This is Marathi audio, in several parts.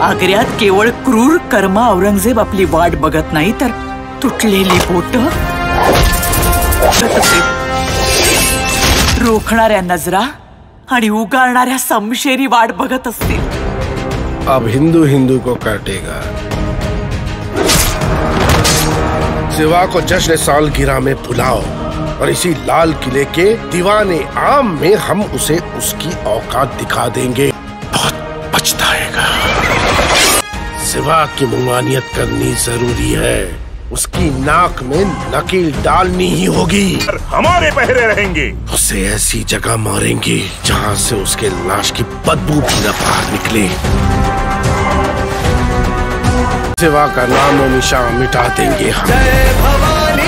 आग्र्यात केवळ क्रूर कर्म औरंगजेब आपली वाट बघत नाही तर तुटलेली बोट, रोखणाऱ्या नजरा आणि उगारणाऱ्या समशेरी वाट बघत असतील। अब हिंदू हिंदू को काटेगा। सिवा को जश्न सालगिरह में बुलाओ और इसी लाल किले के दीवाने आम में हम उसे उसकी औकात दिखा देंगे। बहुत पछताएगा। सिवा की मुमानियत करनी जरूरी है, उसकी नाक में नकील डालनी ही होगी। हमारे पहरे रहेंगे। उसे ऐसी जगह मारेंगे जहां से उसके लाश की बदबू भी न बाहर निकले। सिवा का नाम और निशान मिटा देंगे हम। जय भवानी।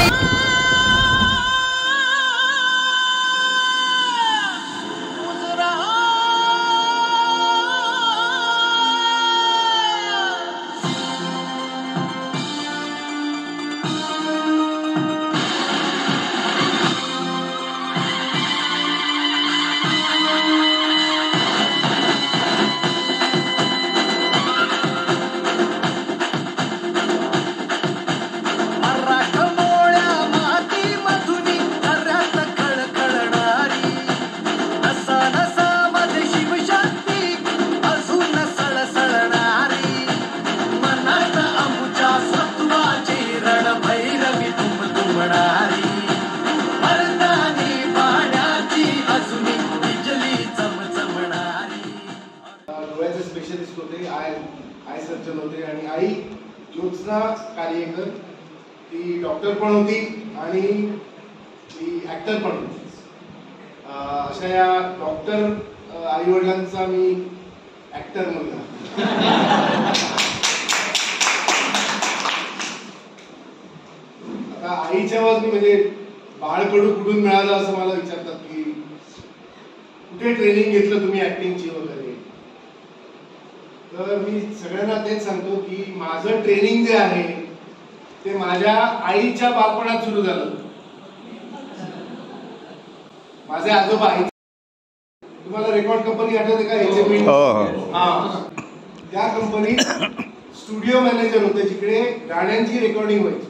स्पेशलिस्ट होते, आय सर्जन होते आणि आई ज्योत्स्ना कार्यकर ती डॉक्टर पण होती आणि ती ऍक्टर पण होती। अशा या डॉक्टर आई वडिलांचा मी ऍक्टर मुलगा। आता आईच्या बाजूने म्हणजे बाळकडू कुठून मिळालं असं मला विचारतात की कुठे ट्रेनिंग घेतलं तुम्ही ऍक्टिंगची वगैरे, तर मी सगळ्यांना तेच सांगतो की माझं ट्रेनिंग जे आहे ते माझ्या आईच्या बालपणात सुरू झालं। माझे आजोबा आई, तुम्हाला रेकॉर्ड कंपनी आठवते का HMV? हा, त्या कंपनीत स्टुडिओ मॅनेजर होते जिकडे गाण्यांची रेकॉर्डिंग व्हायची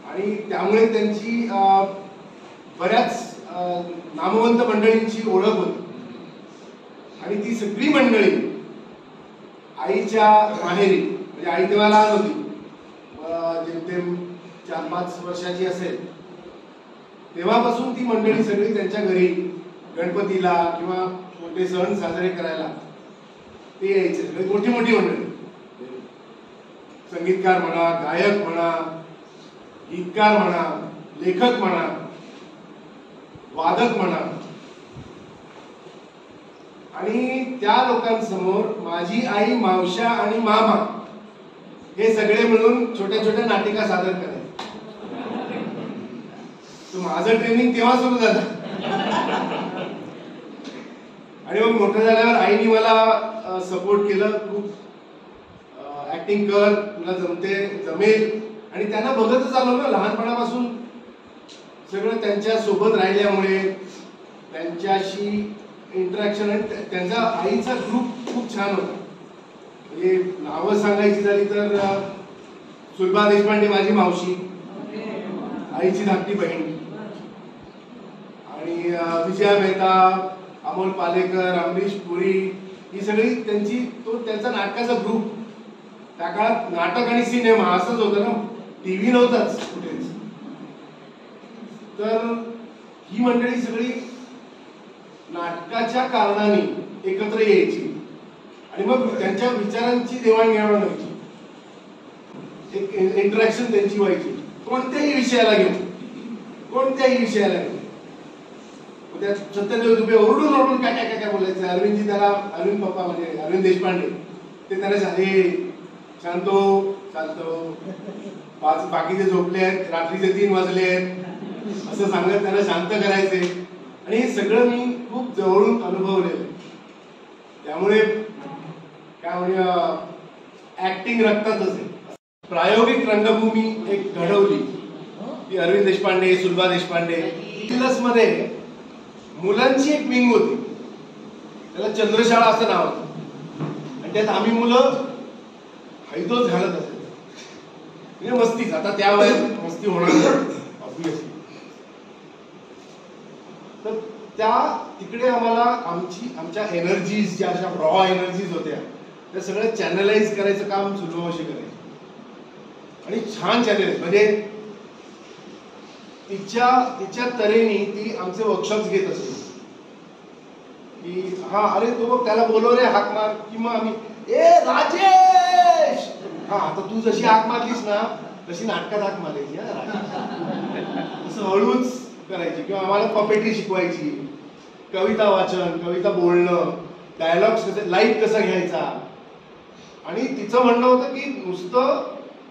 आणि त्यामुळे त्यांची बऱ्याच नामवंत मंडळींची ओळख होती आणि ती सगळी मंडळी आईच्या माहेरी, म्हणजे आई तेव्हा लहान होती, जेमतेम 4-5 वर्षाची असेल, तेव्हापासून ती मंडळी सगळी त्यांच्या घरी गणपतीला किंवा मोठे सण साजरे करायला ते यायचे। सगळी मोठी मोठी मंडळी, संगीतकार म्हणा, गायक म्हणा, गीतकार म्हणा, लेखक म्हणा, वादक म्हणा, आणि त्या लोकांसमोर माझी आई, मावश्या आणि मामा हे सगळे मिळून छोट्या छोट्या नाटिका सादर करायचे। तर माझं ट्रेनिंग तेव्हा सुरू झालं आणि मग मोठं झाल्यावर आईने मला सपोर्ट केलं खूप। ऍक्टिंग कर, तुला जमेल, आणि त्यांना बघतच आलो ना लहानपणापासून सगळं त्यांच्या सोबत राहिल्यामुळे, त्यांच्याशी इंटरॅक्शन, आणि त्यांचा आईचा ग्रुप खूप छान होता। म्हणजे नावं सांगायची झाली तर सुलभा देशपांडे माझी मावशी, आईची धाकटी बहीण, आणि विजया मेहता, अमोल पालेकर, अमरीश पुरी, ही सगळी त्यांचा नाटकाचा ग्रुप। त्या काळात नाटक आणि सिनेमा असंच होतं ना, टीव्ही नव्हताच कुठेच, तर ही मंडळी सगळी नाटकाच्या कारणाने एकत्र यायची आणि मग त्यांच्या विचारांची देवाणघेवाण व्हायची, एक इंटरॅक्शन त्यांची व्हायची कोणत्याही विषयाला घेऊन, कोणत्याही विषयाला घेऊन। त्या सत्यदेव दुबे ओरडून ओरडून काय काय काय बोलायचे, अरविंदजी त्याला, अरविंद पप्पा म्हणजे अरविंद देशपांडे, ते त्याला सांगे शांतो शांतो, बाकीचे झोपले आहेत, रात्रीचे 3 वाजले आहेत असं सांगत त्याला शांत करायचे, आणि हे सगळं मी खूप जवळून अनुभवलेलं। त्यामुळे काय म्हणूया, ऍक्टिंग रक्तातच आहे। प्रायोगिक रंगभूमी एक घडवली ती अरविंद देशपांडे, सुलभा देशपांडे। मध्ये मुलांची एक विंग होती, त्याला चंद्रशाळा असं नाव होतं, त्यात आम्ही मुलं हैदोस घालत असेल म्हणजे मस्तीच. आता त्या वयात मस्ती होणार ऑब्विसली. तर त्या तिकडे आम्हाला आमच्या एनर्जीज ज्या अशा रॉ एनर्जीज होत्या त्या सगळं चॅनलाइज करायचं काम सुलभावशी करायचं. आणि छान चॅनलाइज म्हणजे तिच्या तऱ्हेने ती आमचे वर्कशॉप्स घेत असते की हा अरे तो त्याला बोलव रे हाक मार, की मग आम्ही ए राजेश, हा आता तू जशी हाक मारलीस ना तशी नाटकात हाक मारायची. असं हळूच करायची. किंवा आम्हाला पपेट्री शिकवायची, कविता वाचन, कविता बोलणं, डायलॉग्स कसे लाईव्ह कसा घ्यायचा. आणि तिचं म्हणणं होतं की नुसतं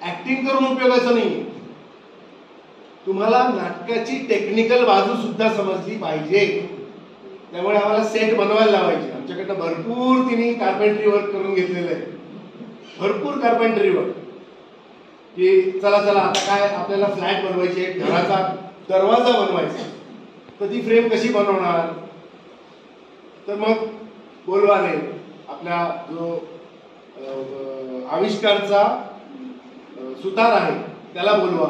ऍक्टिंग करून उपयोगाचं नाही, तुम्हाला नाटकाची टेक्निकल बाजू सुद्धा समजली पाहिजे. त्यामुळे आम्हाला सेट बनवायला लावायचे. आमच्याकडनं भरपूर तिने कार्पेंट्री वर्क करून घेतलेलं आहे, भरपूर कार्पेंट्री वर्क. की चला आता काय आपल्याला फ्लॅट बनवायची आहे, घराचा दरवाजा बनवायचा, तर ती फ्रेम कशी बनवणार. तर मग बोलवा रे आपला जो आविष्कारचा सुतार आहे त्याला बोलवा,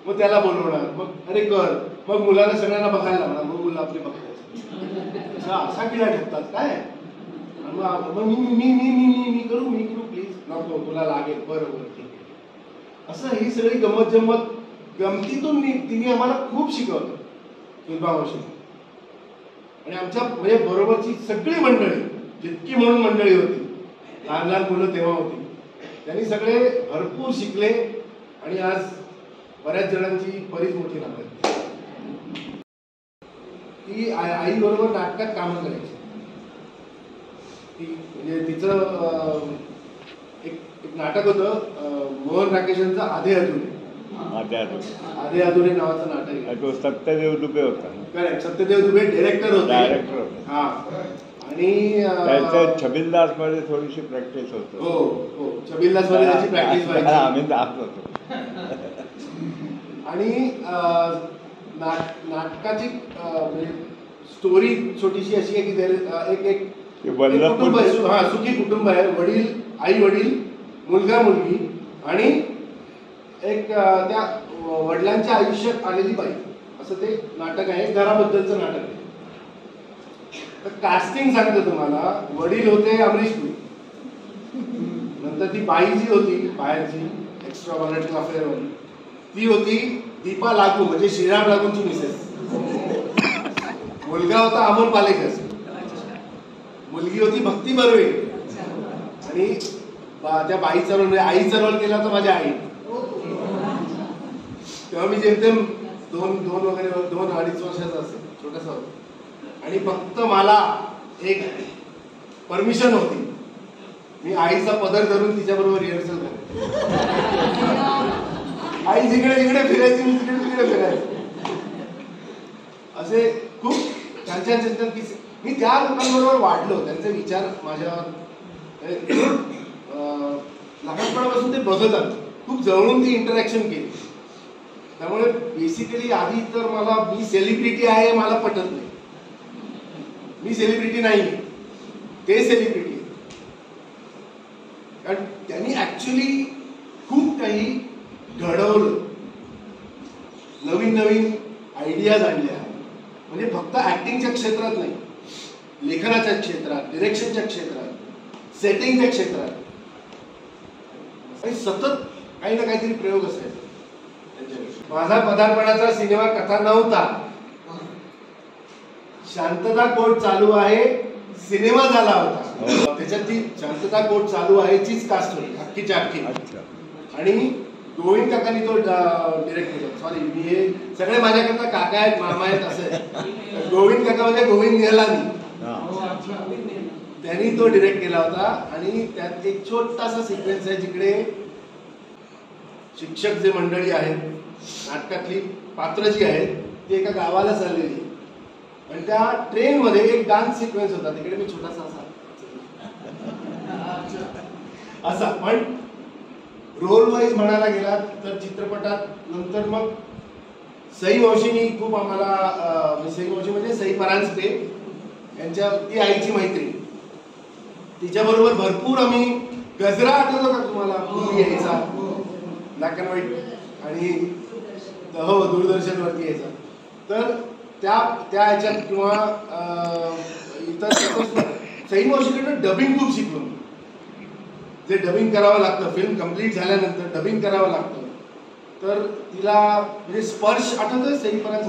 मग त्याला बोलवणार, मग अरे कर, मग मुलांना सगळ्यांना बघायला लागणार, मग मुलं आपले बघतायचं असा किडा ठेवतात काय. मग मी करू प्लीज, नको तुला लागेल, बरोबर ठीक आहे. असं ही सगळी गंमत जम्मत गमतीतून तिने आम्हाला खूप शिकवलं सुलभावशी. आणि आमच्या म्हणजे बरोबरची सगळी मंडळी जितकी म्हणून मंडळी होती, लहान लहान मुलं तेव्हा होती, त्यांनी सगळे भरपूर शिकले आणि आज बऱ्याच जणांची बरीच मोठी नाव आहे. ती आई बरोबर नाटकात कामं करायची. ती म्हणजे तिचं एक नाटक होतं मोहन राकेशांचं आधे अधुरे नावाचं नाटक आहे. सत्यदेव दुबे होता. करेक्ट, सत्यदेव दुबे डायरेक्टर होते. हा, आणि छबिलदास मध्ये थोडीशी प्रॅक्टिस होतो. हो, छबिलदास मध्ये त्याची प्रॅक्टिस व्हायची. आम्ही जात होतो. आणि नाटकाची स्टोरी छोटीशी अशी आहे की एक कुटुंब आहे, सुखी कुटुंब आहे, आई वडील मुलगा मुलगी आणि एक त्या वडिलांच्या आयुष्यात आलेली बाई, असं ते नाटक आहे. घराबद्दलचं नाटक आहे. तर कास्टिंग सांगतो तुम्हाला. वडील होते अमरीश पुरी, नंतर ती बाई जी होती बाहेरची एक्स्ट्रा मॅरिटल अफेअर वाली ती होती दीपा लागू, म्हणजे श्रीराम लागूंची मिसेस. मुलगा होता अमोल पालेकर, मुलगी होती भक्ती बर्वे, आणि त्या बाईचा रोल म्हणजे आईचा रोल केला होता माझ्या आई. तेव्हा मी जेमतेम दोन वगैरे 2-2.5 वर्षाचा असेल, छोटासा होता. आणि फक्त मला एक परमिशन होती, मी आईचा पदर धरून तिच्याबरोबर रिहर्सल करायचो. आई जिकडे जिकडे फिरायची, मी तिकडे फिरायचो. असे खूप छान किस्से. मी त्या लोकांबरोबर वाढलो, त्यांचे विचार माझ्यावर लहानपणापासून ते बघत आलो, खूप जवळून ती इंटरॅक्शन केली. त्यामुळे बेसिकली आधी तर मी सेलिब्रिटी आहे मला पटत नाही. मी सेलिब्रिटी नाही, ते सेलिब्रिटी. कारण त्यांनी ऍक्च्युली खूप काही घडवलं, नवीन आयडियाज आणल्या. म्हणजे फक्त ऍक्टिंगच्या क्षेत्रात नाही, लेखनाच्या क्षेत्रात, डिरेक्शनच्या क्षेत्रात, सेटिंगच्या क्षेत्रात, आणि सतत काही ना काहीतरी प्रयोग असायचे. माझा पदार्पणाचा सिनेमा कथा नव्हता, शांतता कोर्ट चालू आहे सिनेमा झाला होता. त्याच्यात ती शांतता कोर्ट चालू आहे चीच कास्ट होती अख्खीच्या अख्खी. आणि गोविंद काकांनी तो डिरेक्ट केला. सॉरी, मी हे सगळे माझ्याकरता काका आहेत, मामा आहेत असं. गोविंद काका म्हणजे गोविंद निहलानी, त्यांनी तो डिरेक्ट केला होता. आणि त्यात एक छोटासा सिक्वेन्स आहे जिकडे शिक्षक जे मंडळी आहेत, नाटकातली पात्र जी आहेत, ती एका गावाला चाललेली आणि त्या ट्रेन मध्ये एक डान्स सिक्वेन्स होता. तिकडे मी छोटासा असा पण रोल वाईज म्हणायला गेला तर चित्रपटात नंतर मग सई मावशीनी खूप आम्हाला, सई मावशी म्हणजे सई परांजपे यांच्या, ती आईची मैत्री, तिच्याबरोबर भरपूर आम्ही गजरा आठवतो का तुम्हाला पूर्वी यायचा ब्लॅक अँड व्हाईट आणि हो दूरदर्शनवरती यायचा. तर त्या ह्याच्यात किंवा इतर सई मावशीकडनं डबिंग खूप शिकलो. जे डबिंग करावं लागतं फिल्म कम्प्लीट झाल्यानंतर डबिंग करावं लागतं. तर तिला म्हणजे स्पर्श आठवतं सईपर्यंत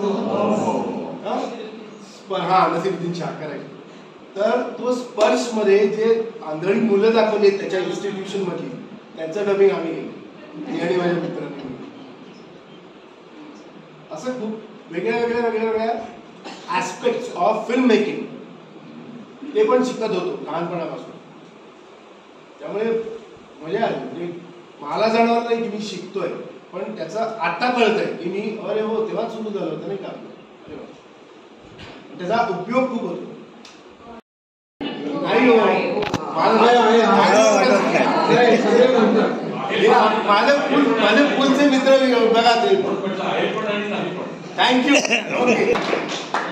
हा नसीरुद्दीन शाह करेक्ट. तर तो स्पर्श मध्ये जे आंधळी मुलं दाखवली त्याच्या इन्स्टिट्यूशन मधली त्यांचं डबिंग आम्ही केलं मी आणि माझ्या मित्रांनी. असं खूप वेगळ्या ऍस्पेक्ट्स ऑफ फिल्म मेकिंग ते पण शिकत होतो लहानपणापासून. त्यामुळे मजा आली. म्हणजे मला जाणवलं नाही की मी शिकतोय पण त्याचं आता कळतंय की मी अरे हो तेव्हा सुरू झालं होतं नाही का. त्याचा उपयोग खूप होतो. नाही हो माझे पुलचे मित्र बघा ते थँक्यू.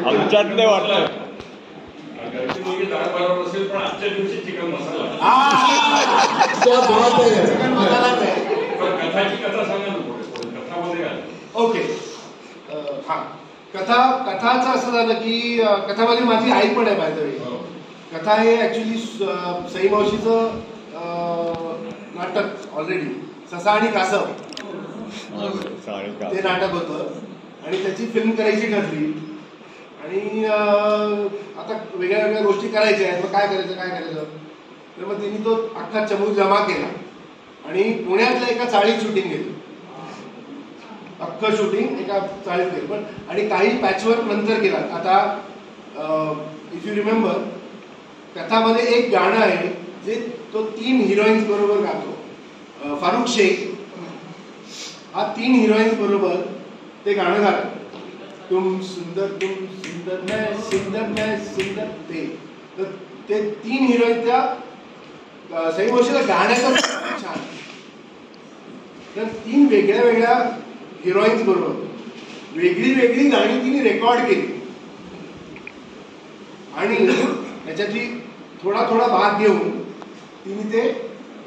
आमच्यातले वाटलं चिकन मसालाच आहे. ओके हा कथाचं असं झालं की कथामध्ये माझी आई पण आहे बाय द वे. कथा हे ऍक्च्युली सई मावशीचं नाटक ऑलरेडी ससा आणि कासव ते नाटक होतं आणि त्याची फिल्म करायची ठरली. आणि आता वेगळ्या गोष्टी करायच्या आहेत. मग काय करायचं तर मग त्यांनी तो अख्खा चमू जमा केला आणि पुण्यातल्या एका चाळीत शूटिंग केली. अख्खं शूटिंग एका चाळीत केलं पण आणि काही पॅचवर्क नंतर केला. आता इफ यू रिमेंबर कथामध्ये एक गाणं आहे जे तो 3 हिरोईन्स बरोबर गातो. फारुख शेख हा 3 हिरोईन्स बरोबर ते गाणं गातो. तुम सुंदर मैं सुंदर ते 3 हिरोईन त्या सई मावशीला गाण्याचं छान. तर 3 वेगळ्या हिरोईन्स बरोबर वेगळी गाणी तिने रेकॉर्ड केली आणि त्याच्यातली थोडा भाग घेऊन तिने ते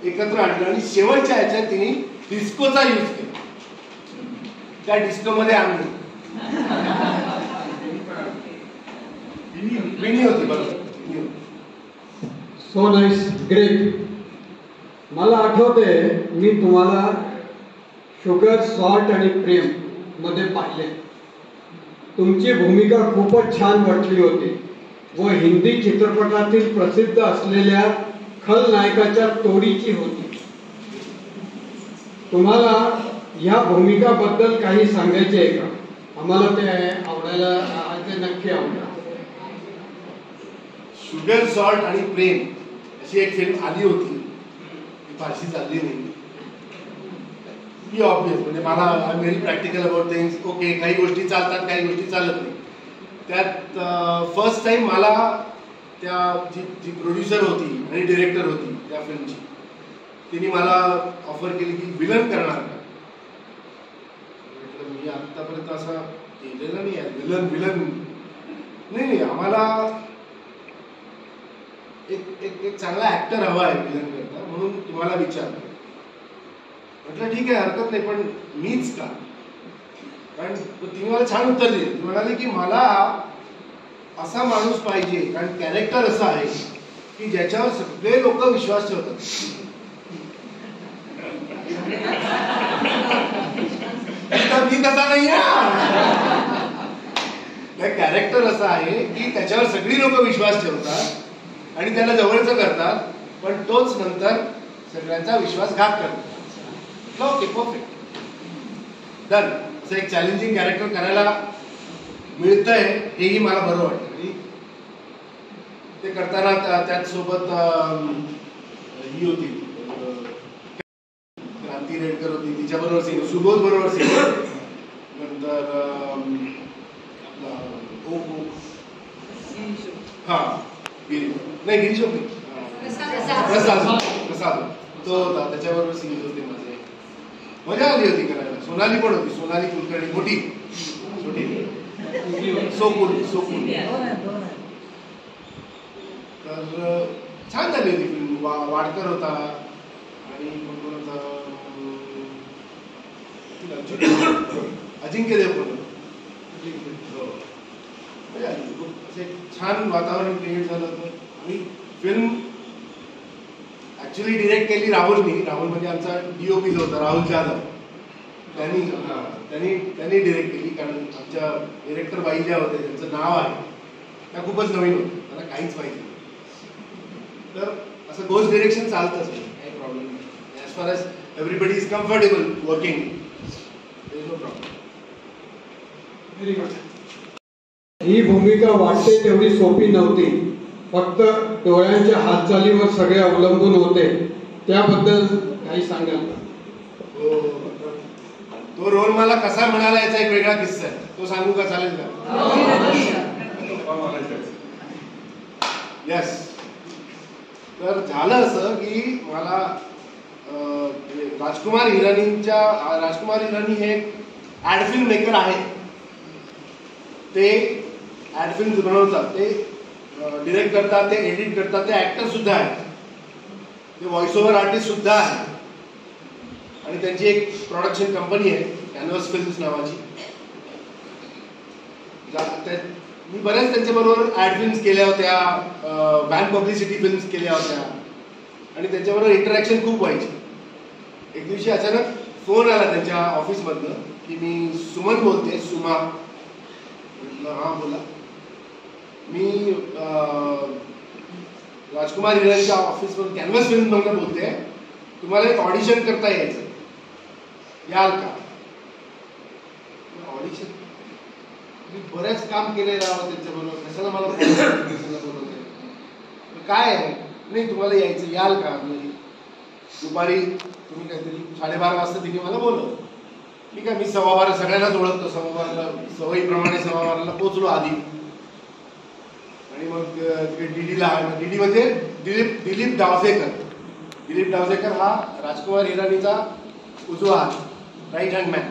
एकत्र आणलं आणि शेवटच्या ह्याच्यात तिने डिस्कोचा यूज केला. त्या डिस्कोमध्ये आम्ही विणी होती बरोबर. So nice great. मला आठवते मी तुम्हाला शुगर सॉल्ट आणि प्रेम मध्ये पाहिले. तुमची भूमिका खूपच छान वाटली होती व हिंदी चित्रपटातील प्रसिद्ध असलेल्या खलनायकाच्या तोडीची होती. तुम्हाला या भूमिकाबद्दल काही सांगायचे आहे का? आम्हाला ते आवडायला ते नक्की आवडेल. शुगर सॉल्ट आणि प्रेम अशी एक फिल्म आली होती. फारशी चालली नाही. ही ऑब्वियस म्हणजे मला I am very practical about things. Okay काही गोष्टी चालतात काही गोष्टी चालत नाही. त्यात फर्स्ट टाइम मला त्या जी प्रोड्युसर होती आणि डिरेक्टर होती त्या फिल्मची तिने मला ऑफर केली की विलन करणार का. म्हटलं मी आतापर्यंत असं केलेलं नाही आहे. विलन नाही आम्हाला एक चांगला ऍक्टर हवा आहे विलन करता म्हणून तुम्हाला विचारलं. म्हटलं ठीक आहे हरकत नाही पण मीच का. कारण तिने मला छान उत्तर दिले. ती म्हणाले की मला असा माणूस पाहिजे कारण कॅरेक्टर असं आहे की ज्याच्यावर सगळे लोक विश्वास ठेवतात. मी तसा नाही कॅरेक्टर असं आहे की त्याच्यावर सगळी लोक विश्वास ठेवतात आणि त्याला जवळचं करतात पण तोच नंतर सगळ्यांचा विश्वासघात करतात. Okay perfect done. असं एक चॅलेंजिंग कॅरेक्टर करायला मिळतंय हेही मला बरं वाटतं. आणि ते करताना त्याच सोबत ही होती क्रांती रेडकर होती तिच्याबरोबर सिंग सुबोध बरोबर सिंग नंतर हा नाही गिरीश होते प्रसाद तो होता त्याच्याबरोबर सिंग होते. माझे मजा आली होती करायला. सोनाली पण होती. सोनाली कुलकर्णी मोठी छोटी सोकूल तर छान झाली होती फिल्म. वाडकर होता आणि कोण होता, अजिंक्य देवगण. असे छान वातावरण क्रिएट झालं होतं. आणि फिल्म ऍक्च्युली डिरेक्ट केली राहुलनी. राहुल म्हणजे आमचा DOP जो होता राहुल जाधव, त्यांनी डिरेक्ट केली. कारण आमच्या डिरेक्टर बाई ज्या होत्या त्यांचं नाव आहे त्या खूपच नवीन होतं, त्यांना काहीच माहिती नाही. तर असं गोस्ट डिरेक्शन चालतंच, काही प्रॉब्लेम नाही. As far as everybody is comfortable working, there is no problem. Very good. ही भूमिका वाटते तेवढी सोपी नव्हती. फक्त डोळ्यांच्या हालचालीवर सगळे अवलंबून होते. त्याबद्दल काही सांगाल का? तो रोल मला कसा मिळाला याचा एक वेगळा किस्सा आहे, तो सांगू का? चालेल का? यस. तर झालं असं की मला राजकुमार हिरानी हे ऍड फिल्म मेकर आहेत. ते ऍड फिल्म बनवतात, ते डिरेक्ट करतात, ते एडिट करतात, ते ऍक्टर सुद्धा आहेत, ते व्हॉइस ओव्हर आर्टिस्ट सुद्धा आहेत. आणि त्यांची एक प्रोडक्शन कंपनी आहे कॅनव्हास फिल्म्स नावाची. मी बऱ्याच त्यांच्याबरोबर ऍड फिल्म्स केल्या होत्या, बँक पब्लिसिटी फिल्म्स केल्या होत्या आणि त्यांच्याबरोबर इंटरॅक्शन खूप व्हायची. एक दिवशी अचानक फोन आला त्यांच्या ऑफिसमधनं की मी सुमन बोलते. सुमा. हां बोला. मी राजकुमार हिरानीच्या ऑफिसमधून कॅनव्हास फिल्ममधून बोलते. तुम्हाला एक ऑडिशन करता यायचं, याल का? ऑडिशन? मी बऱ्याच काम केले राहावं त्यांच्याबरोबर, कशाला मला बोलवते? काय आहे? नाही तुम्हाला यायचं, याल का? दुपारी तुम्ही काहीतरी 12:30 वाजता तिने मला बोलवलं. ठीक आहे, मी 12:15 सगळ्यांनाच ओळखतो, 12:15 सवयीप्रमाणे 12:15 पोचलो आधी. आणि मग डीडीला, डीडी म्हणजे दिलीप डावसेकर हा राजकुमार हिरानीचा उजवा हात, राईट हँड मॅन.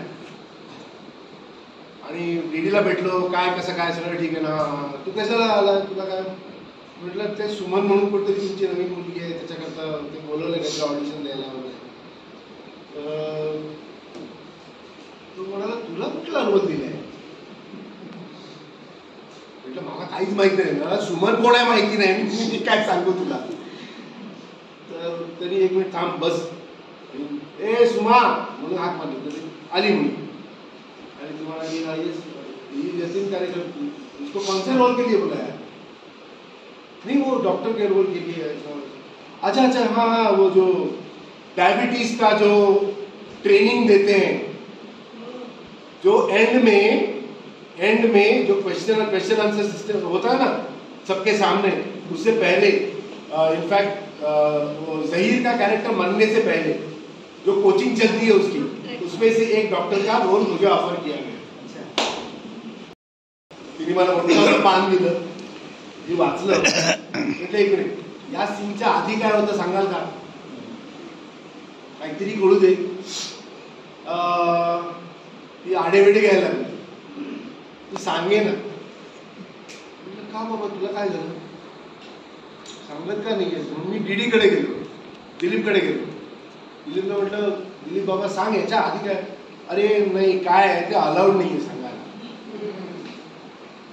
आणि डीडीला भेटलो. काय कसं काय? सगळं ठीक आहे ना? तू कशाला आला? तुला काय म्हटलं? ते सुमन म्हणून कुठेतरी तुमची नवीन मुलगी आहे, त्याच्याकरता ते बोलवलं त्याचं ऑडिशन द्यायला वगैरे. तो म्हणाला तुला कुठला रोल दिलाय? म्हटलं मला काहीच माहिती नाही, मला सुमन कोण आहे माहिती नाही, मी काय सांगू तुला? तर तरी एक मिनिट थांब, बस. ए सुमा म्हणून हाक मारली, आली म्हणून. आणि तुम्हाला यतीन कार्यक्रम उसको कौन से रोल के लिए बुलाया? नहीं वो डॉक्टर के रोल के लिए. अच्छा अच्छा, हाँ हाँ, वो जो डायबिटीज का जो ट्रेनिंग देते हैं, जो एंड में जो क्वेश्चन आंसर सिस्टम होता है ना सबके सामने, उससे पहले इनफैक्ट वो जहीर का कैरेक्टर बनने से पहले जो कोचिंग चलती है उसकी, उसमें से एक डॉक्टर का रोल मुझे ऑफर किया गया. तिने मला मोठं पान दिलं, मी वाचलं. म्हटलं एक मिनिट, या सीनच्या आधी काय होतं सांगाल का? काहीतरी कळू दे. ती आडेवेडे घ्यायला लागली, ती सांगे ना. म्हटलं का बाबा तुला काय झालं? सांगत का नाही? म्हणून मी डीडीकडे गेलो, दिलीपकडे गेलो. दिलीपला म्हटलं दिलीप बाबा सांग याच्या आधी काय? अरे नाही काय आहे ते अलाउड नाही आहे सांगायला.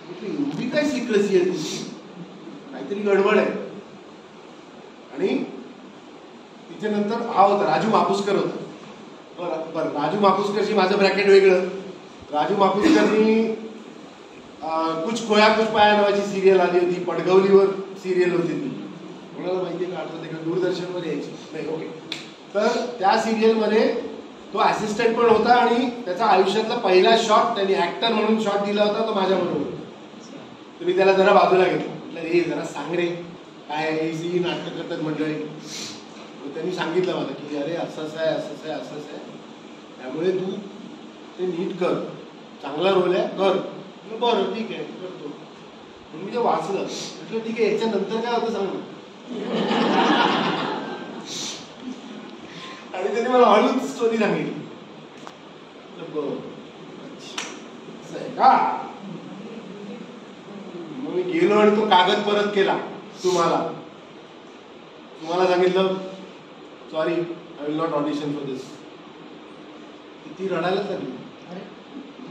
म्हटलं एवढी काय सिक्रेसी आहे तुझी? काहीतरी गडबड आहे. आणि तिच्यानंतर हा होता राजू मापुसकर होता. बरं, राजू मापुसकरशी माझं ब्रॅकेट वेगळं. राजू मापुसकरनी कुछ खोया कुछ पाया नावाची सिरियल आली होती, पडगवलीवर सिरियल होती ती. कोणाला माहिती आहे का? आठवते का? दूरदर्शनवर यायची नाही. ओके. तर त्या सिरियलमध्ये तो असिस्टंट पण होता आणि त्याचा आयुष्यातला पहिला शॉट त्यांनी ऍक्टर म्हणून शॉट दिला होता तो माझ्याबरोबर. तर मी त्याला जरा बाजूला घेतलं, म्हटलं रे जरा सांग रे काय आहे, ही नाटकं करतात मंडळी. त्यांनी सांगितलं मला की अरे असंच आहे असंच आहे असंच आहे, त्यामुळे तू ते नीट कर, चांगला रोल आहे कर. बरं ठीक आहे करतो. म्हणून मी ते वाचलं, म्हटलं ठीक आहे याच्यानंतर काय होतं सांग. आणि त्यांनी मला हळूच स्टोरी सांगितली. असं आहे का? मग मी गेलो आणि तो कागद परत केला तुम्हाला. तुम्हाला सांगितलं sorry I will not audition for this, ती रडायलाच लागली.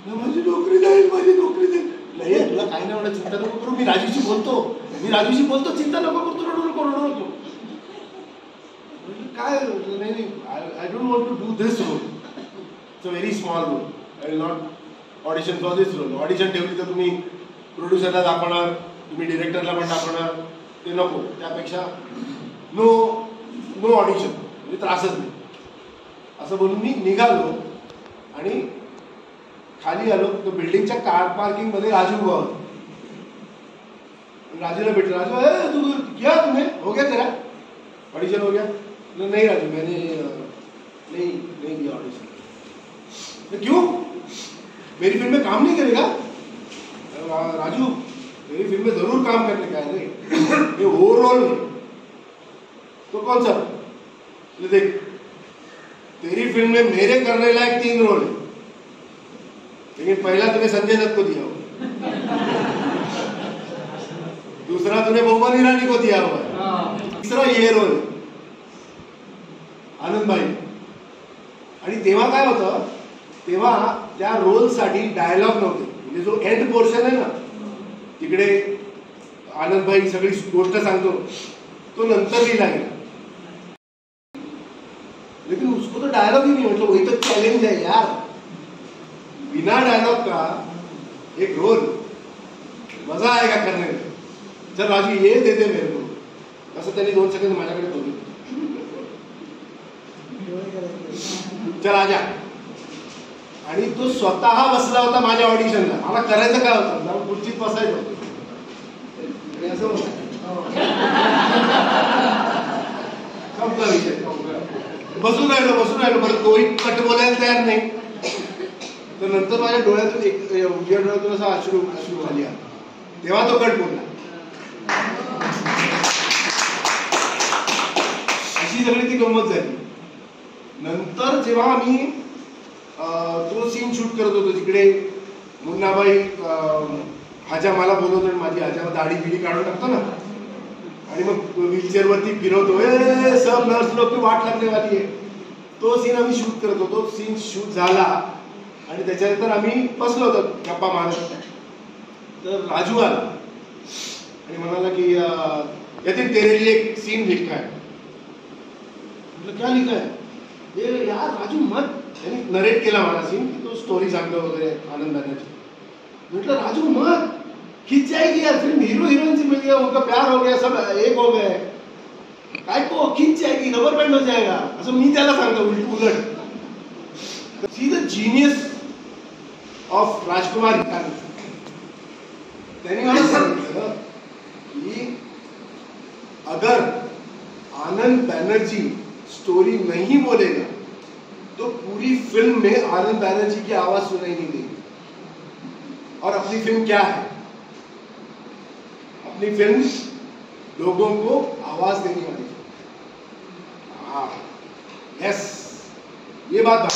माझी नोकरी जाईल, माझी नोकरी जाईल. नाही तुला काही नाही एवढं चिंता नको करू, मी राजूशी बोलतो, चिंता नको करू, रडू नको. काय नाही I don't want to do this role, it's a very small role, I will not audition for this role. Audition ठेवली तर तुम्ही प्रोड्युसरला दाखवणार, तुम्ही डिरेक्टरला पण दाखवणार, ते नको. त्यापेक्षा नो ऑडिशन, म्हणजे त्रासच नाही असं बोलून मी निघालो आणि खाली आलो. तो बिल्डिंगच्या कार पार्किंग मध्ये राजू उभा होता. राजूला भेटलो, राजू तू क्या तुम्हें हो गया तेरा ऑडिशन हो गया? नहीं राजू मैंने नहीं दिया ऑडिशन. क्यों? मेरी फिल्म में काम नहीं करेगा? राजू मेरी फिल्म में जरूर काम करने का है. ये वो रोल नहीं तो कौन सा? देख तेरी फिल्म में मेरे करने लायक 3 रोल है, लेकिन पहला तूने संजय दत्त को दिया हुआ, दूसरा तूने बोमन ईरानी को दिया हुआ है, तीसरा ये रोल है आनंदबाई. आणि तेव्हा काय होतं, तेव्हा त्या रोलसाठी डायलॉग नव्हते. म्हणजे जो एंड पोर्शन आहे ना, तिकडे आनंदबाई सगळी गोष्ट सांगतो, तो नंतर लिहिला गेला. लेकिन उसको तो डायलॉग ही नहीं, मतलब वही तो चैलेंज है यार, बिना डायलॉग का एक रोल, मजा आएगा करने में. चल राजू ये देते मेरे को, असं त्यांनी 2 सेकंद माझ्याकडे बघितलं. चल आजा. आणि तो स्वतः बसला होता माझ्या ऑडिशनला. मला करायचं काय होतं, जाऊन खुर्चीत बसायचं होतं. असं संपला विषय. बसून राहिलो बरं, तोही कट बोलायला तयार नाही. तर नंतर माझ्या डोळ्यातून उजव्या डोळ्यातून असा अश्रू आली. तेव्हा तो कट बोलला. अशी सगळी ती गंमत झाली. नंतर जेव्हा आम्ही तो सीन शूट करत होतो, तिकडे मुन्नाबाई हाजा मला बोलवतो आणि माझी हाजाला दाढी बिडी काढून टाकतो ना, आणि मग व्हीलचेअर वरती फिरवतो, सब नर्स लोक वाट लागणे वाली आहे. तो सीन आम्ही शूट करत होतो. सीन शूट झाला आणि त्याच्यानंतर आम्ही बसलो होतो गप्पा मारत. तर राजू आला आणि म्हणाला की यातील तेरे लिए एक सीन लिखा है. म्हटलं क्या लिखा है? ये यार राजू मत. त्यांनी नरेट केला मला सीन, की तो स्टोरी सांगतो वगैरे आनंदाची. म्हटलं राजू मत, खिंच जाएगी यार फिल्म, हीरो हीरोइन से मिल गया, उनका प्यार हो गया, सब एक हो गए, काय को खिंच जाएगी, रबर बैंड हो जाएगा, असं मी त्याला सांगतो उलट. See the genius of Rajkumar Hirani. त्यांनी मला सांगितलं कि अगर आनंद बैनर्जी स्टोरी नहीं बोलेगा तो पूरी फिल्म में आनंद बैनर्जी की आवाज सुनाई नहीं देगी. और अपनी फिल्म क्या है? अपनी फिल्म लोगों को आवाज देने वाली. यस, ये बात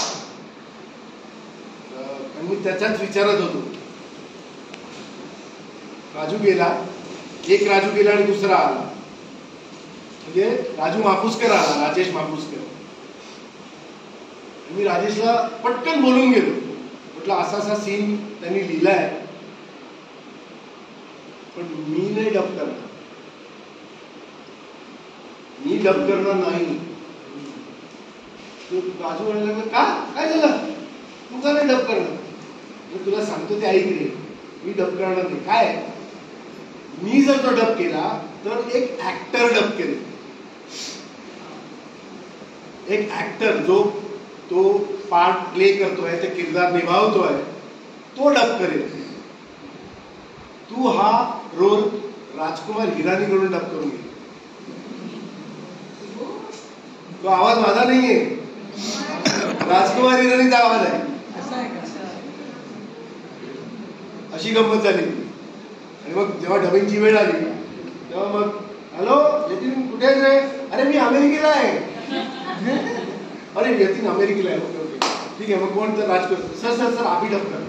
मी त्याच्याच विचारत होतो. राजू गेला, एक राजू गेला आणि दुसरा आला. म्हणजे राजू मापुसकर आला, राजेश मापुसकर. मी राजेशला पटकन बोलून गेलो. म्हटलं असा असा सीन त्यांनी लिहिलाय, पण मी नाही डब करणार, मी डब करणार नाही. राजू म्हणाला का, काय झालं, तू का नाही डब करणार? तुला सांगतो ते ऐक रे, मी डब करणार नाही. काय, मी जर तो डब केला तर एक ऍक्टर डब केले. एक ऍक्टर जो तो पार्ट प्ले करतोय, ते किरदार निभावतोय, तो डब करेल. तू हा रोल राजकुमार हिरानी कडून डब करून घे. तो आवाज माझा नाहीये, राजकुमार हिरानीचा आवाज आहे. अशी गंमत झाली. आणि मग जेव्हा डबिंगची वेळ आली तेव्हा मग, हॅलो यतीन कुठे आहेस रे? अरे मी अमेरिकेला आहे. अरे यतीन अमेरिकेला आहे. ओके ओके ठीक आहे. मग कोण? तर राजकुमार सर सर सर आम्ही डब करा.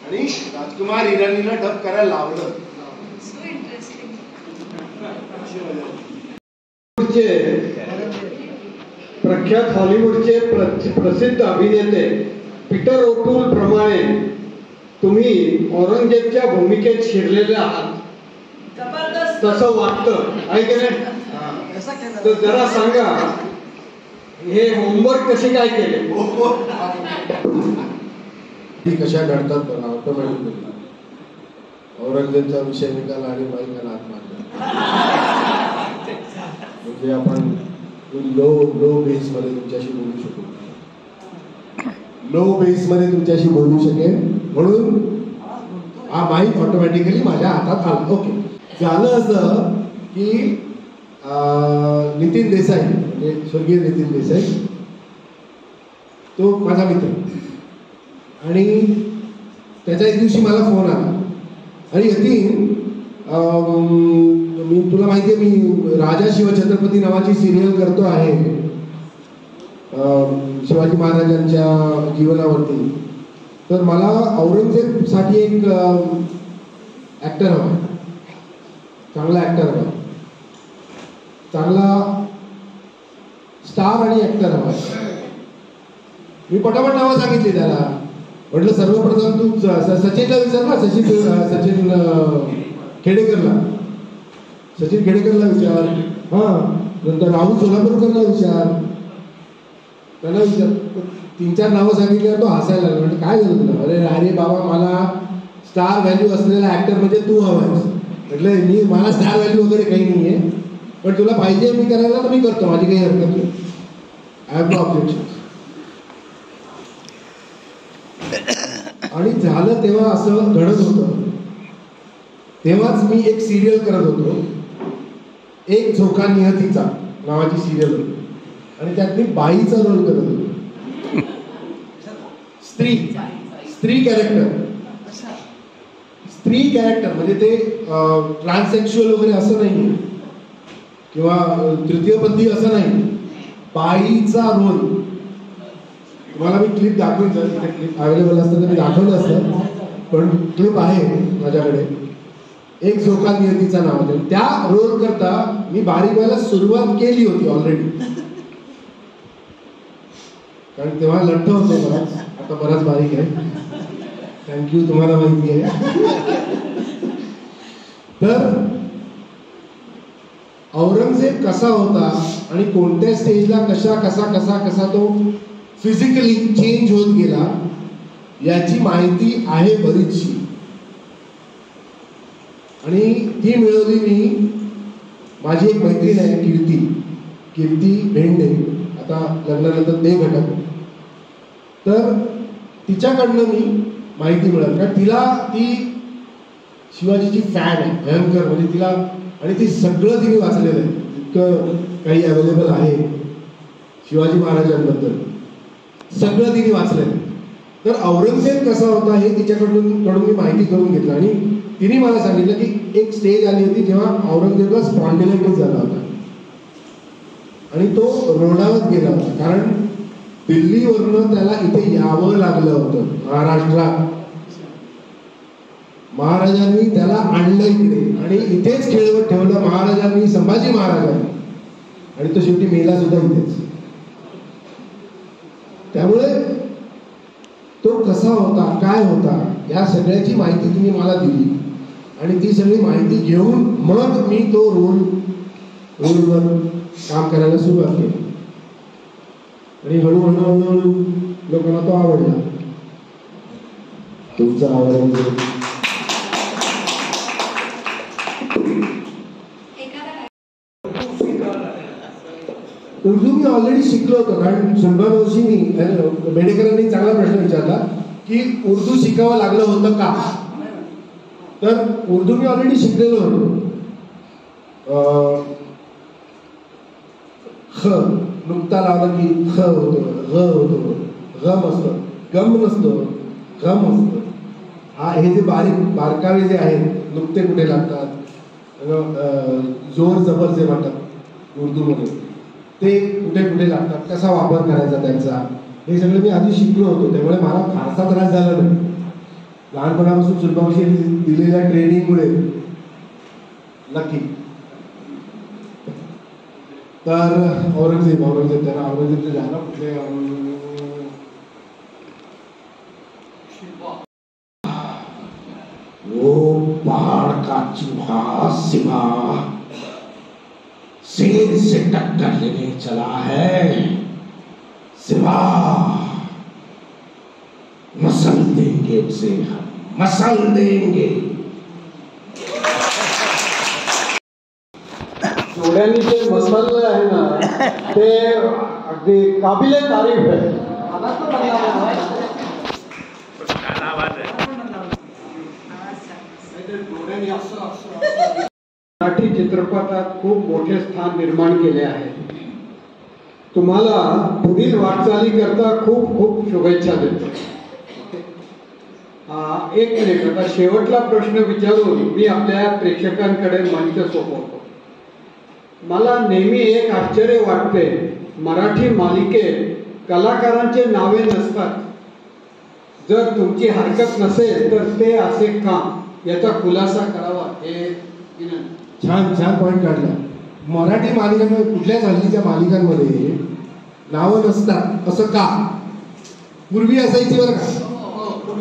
आणि राजकुमार हिरानीला डब करायला लावलं. प्रख्यात हॉलिवूडचे प्रसिद्ध अभिनेते पीटर ओटूल प्रमाणे तुम्ही औरंगजेबच्या भूमिकेत शिरलेले आहात तसं वाटतं आहे की नाही? तर जरा सांगा हे होमवर्क कसे काय केले? कशा घडतात पण ऑटोमॅटिकली औरंगजेबचा विषय निघाला आणि बाईकाला हात मारला म्हणजे आपण लो बेस मध्ये तुमच्याशी बोलू शकू. लो बेस मध्ये तुमच्याशी बोलू शकेल म्हणून हा माईक ऑटोमॅटिकली माझ्या हातात आला. ओके. झालं असं की नितीन देसाई म्हणजे स्वर्गीय नितीन देसाई तो माझा मित्र आणि त्याच्या एक दिवशी मला फोन आला आणि यतीन मी तुला माहिती आहे मी राजा शिवछत्रपती नावाची सिरियल करतो आहे शिवाजी महाराजांच्या जीवनावरती. तर मला औरंगजेबसाठी एक ॲक्टर हवा आहे, चांगला ॲक्टर हवा, चांगला स्टार आणि ॲक्टर हवा. मी पटापट नावं सांगितली त्याला. म्हटलं सर्वप्रथम तू सचिनला विचार ना, सचिन खेडेकरला, सचिन खेडेकरला विचार. हां, नंतर राहुल सोलापूरकरला विचार, त्याला विचार. 3-4 नावं सांगितल्यावर तो हसायला लागला. म्हणजे काय झालं तुला? अरे बाबा मला स्टार व्हॅल्यू असलेला ॲक्टर म्हणजे तू हवायस. म्हटलं मला स्टार व्हॅल्यू वगैरे काही नाही आहे, पण तुला पाहिजे मी करायला तर मी करतो, माझी काही हरकत नाही. I have no objection. आणि झालं तेव्हा असं घडत होतं. तेव्हाच मी एक सिरियल करत होतो, एक झोका नियतीचा नावाची सिरियल होती आणि त्यात मी बाईचा रोल करत होतो. स्त्री कॅरेक्टर म्हणजे ते ट्रान्ससेक्शुअल वगैरे असं नाही किंवा तृतीयपंथी असं नाही, बाईचा रोल. तुम्हाला मी क्लिप दाखवून क्लिप अवेलेबल असतं तर मी दाखवलं असतं, पण क्लिप आहे माझ्याकडे. एक झोका नियतीचा नाव होतं. त्या रोल करता मी बारीक व्हायला सुरुवात केली होती ऑलरेडी, कारण तेव्हा लठ्ठ होते बराच, आता बराच बारीक आहे. थँक्यू, तुम्हाला माहिती आहे. तर औरंगजेब कसा होता आणि कोणत्या स्टेजला कसा तो फिजिकली चेंज होत गेला याची माहिती आहे बरीचशी, आणि ती मिळवली मी. माझी एक मैत्रीण आहे कीर्ती भेंडे, आता लग्नानंतर ते घटक. तर तिच्याकडनं मी माहिती मिळाली, कारण ती शिवाजीची फॅन आहे भयंकर. म्हणजे तिला, आणि ती सगळं तिने वाचलेलं आहे, इतकं काही अवेलेबल आहे शिवाजी महाराजांबद्दल, सगळं तिने वाचलेलं आहे. तर औरंगजेब कसा होता हे तिच्याकडून मी माहिती करून घेतलं. आणि तिने मला सांगितलं की एक स्टेज आली होती जेव्हा औरंगजेबला स्पॉन्डिलायटिस झाला होता आणि तो रोडावर गेला होता, कारण दिल्लीवरनं त्याला इथे यावं लागलं होतं महाराष्ट्रात. महाराजांनी त्याला आणलं इकडे आणि इथेच खेळवत ठेवलं महाराजांनी, संभाजी महाराजांनी, आणि तो शेवटी मेला सुद्धा इथेच. त्यामुळे तो कसा होता, काय होता, या सगळ्याची माहिती तुम्ही मला दिली आणि ती सगळी माहिती घेऊन मग मी तो रोलवर काम करायला सुरुवात केली आणि हळूहळू लोकांना तो आवडला. तुमचा आवड उर्दू मी ऑलरेडी शिकलो होतो, कारण सुनबानोशींनी बेडेकरांनी चांगला प्रश्न विचारला की उर्दू शिकावं लागलं होतं का. तर उर्दू मी ऑलरेडी शिकलेलो होतो. ख नुकता लावला की ख होतो, ग होतो, गम असतं, गम नसतो, गम असतं. हे जे बारकावे जे आहेत, नुकते कुठे लागतात, जोर जबर जे म्हणतात उर्दूमध्ये, ते कुठे कुठे लागतात, कसा वापर करायचा त्यांचा, हे सगळं मी आधी शिकलो होतो. त्यामुळे मला फारसा त्रास झाला नाही. लहानपणापासून सुनबाबाशी दिलेल्या ट्रेनिंगमुळे नक्की. तर औरंगजेब त्यांना औरंगजेबचे झालं कुठले वो पहाड़ का चूहा सिवा शेर से टक्कर लेने चला है। सिवा मसल देंगे उसे, हम मसल देंगे। जोड्यांनी जे मसाले आहे ना ते अगदी काबिले तारीफ आहे. मराठी चित्रपटात खूप मोठे स्थान निर्माण केले आहे. तुम्हाला पुढील वाटचालीकरता खूप खूप शुभेच्छा देतो. एक मिनिट, आता शेवटला प्रश्न विचारून मी आपल्या प्रेक्षकांकडे मंच सोपवतो. मला नेहमी एक आश्चर्य वाटते, मराठी मालिकेत कलाकारांचे नावे नसतात. जर तुमची हरकत नसेल तर ते असे का, याचा खुलासा करावा हे विनंती. छान पॉईंट काढला. मराठी मालिकांमध्ये कुठल्याच हल्लीच्या मालिकांमध्ये नावं नसतात असं का? पूर्वी असायची बरं का,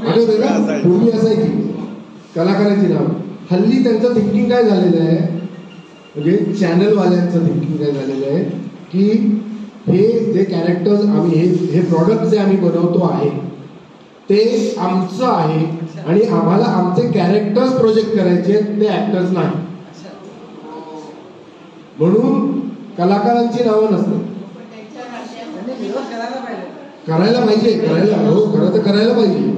आठवतंय ना? पूर्वी असायची कलाकारांची नाव. हल्ली त्यांचं थिंकिंग काय झालेलं आहे, म्हणजे चॅनलवाल्यांचं थिंकिंग काय झालेलं आहे की हे जे कॅरेक्टर्स आम्ही हे प्रॉडक्ट जे आम्ही बनवतो आहे ते आमचं आहे आणि आम्हाला आमचे कॅरेक्टर्स प्रोजेक्ट करायचे आहेत, ते ऍक्टर्स नाही. म्हणून कलाकारांची नावं नसतात. करायला पाहिजे, हो खरं तर करायला पाहिजे.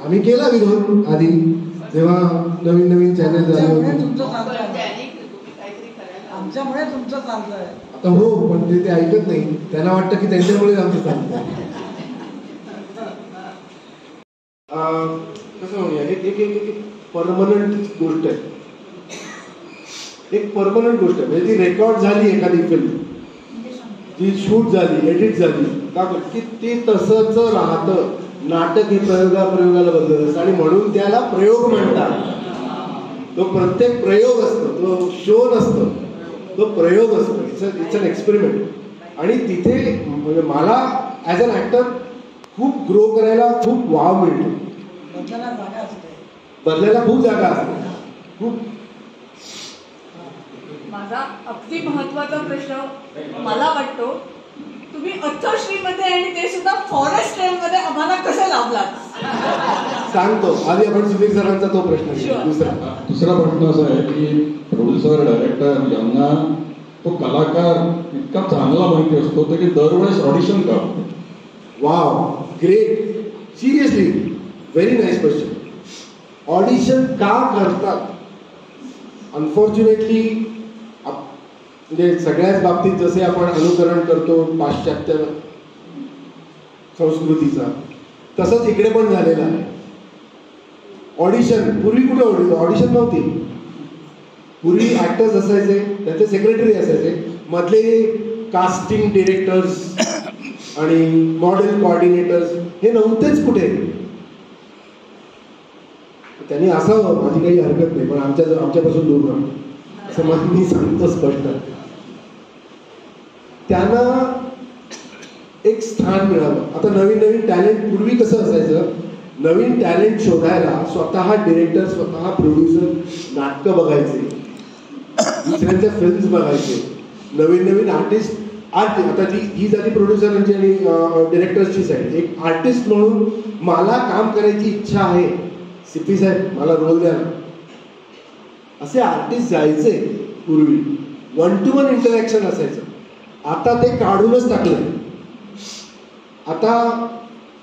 आम्ही केला विरोध आधी जेव्हा नवीन नवीन चॅनल झाले होते. आमच्यामुळे तुमचं चालतंय आता. हो, पण ते ऐकत नाही. त्यांना वाटतं की त्यांच्यामुळे आमचं चालतं. कसं म्हणूया, एक परमनंट गोष्ट आहे. एक परमनंट गोष्ट आहे, म्हणजे ती रेकॉर्ड झाली एखादी फिल्म, ती शूट झाली, एडिट झाली की ती तसंच राहतं. नाटक हे प्रयोगाला बदलत असतं आणि म्हणून त्याला प्रयोग म्हणतात. तो प्रत्येक प्रयोग असतो, तो शो नसतो, तो प्रयोग असतो. It's an experiment. आणि तिथे म्हणजे मला ॲज अन ॲक्टर खूप ग्रो करायला खूप वाव मिळतो. बदलायला खूप जागा असते. खूप. माझा अगदी महत्वाचा प्रश्न मला वाटतो, तुम्ही अथ्थश्रीमध्ये आणि ते सुद्धा फॉरेस्ट मध्ये आम्हाला कसं लाभलात सांगतो. आधी आपण सुधीर सरांचा तो प्रश्न घेऊ. दुसरा प्रश्न असा आहे की प्रोड्युसर डायरेक्टर यांना तो कलाकार इतका चांगला माहिती असतो तर की दरवेळेस ऑडिशन का? Wow, great, seriously very nice question. Audition का करतात? अनफॉर्च्युनेटली म्हणजे सगळ्याच बाबतीत जसे आपण अनुकरण करतो पाश्चात्य संस्कृतीचा, तसंच इकडे पण झालेलं आहे. ऑडिशन पूर्वी कुठे ऑडिशन नव्हती. पूर्वी ऍक्टर्स असायचे, त्यांचे सेक्रेटरी असायचे, मधले कास्टिंग डिरेक्टर्स आणि मॉडेल कोऑर्डिनेटर्स हे नव्हतेच कुठे. त्यांनी असावं, माझी काही हरकत नाही, पण आमच्यापासून दूर राहा असं मग मी सांगतो स्पष्ट. त्यांना एक स्थान मिळालं. आता नवीन नवीन टॅलेंट, पूर्वी कसं असायचं, नवीन टॅलेंट शोधायला स्वतः डिरेक्टर, स्वतः प्रोड्युसर नाटकं बघायचे, दुसऱ्यांच्या फिल्म्स बघायचे, नवीन नवीन आर्टिस्ट. आता ही झाली प्रोड्युसरांची आणि डिरेक्टर्सची साईड. एक आर्टिस्ट म्हणून मला काम करायची इच्छा आहे, सीपी साहेब मला रोल द्या ना, असे आर्टिस्ट जायचे पूर्वी. 1-to-1 इंटरॅक्शन असायचं. आता ते काढूनच टाकलंय. आता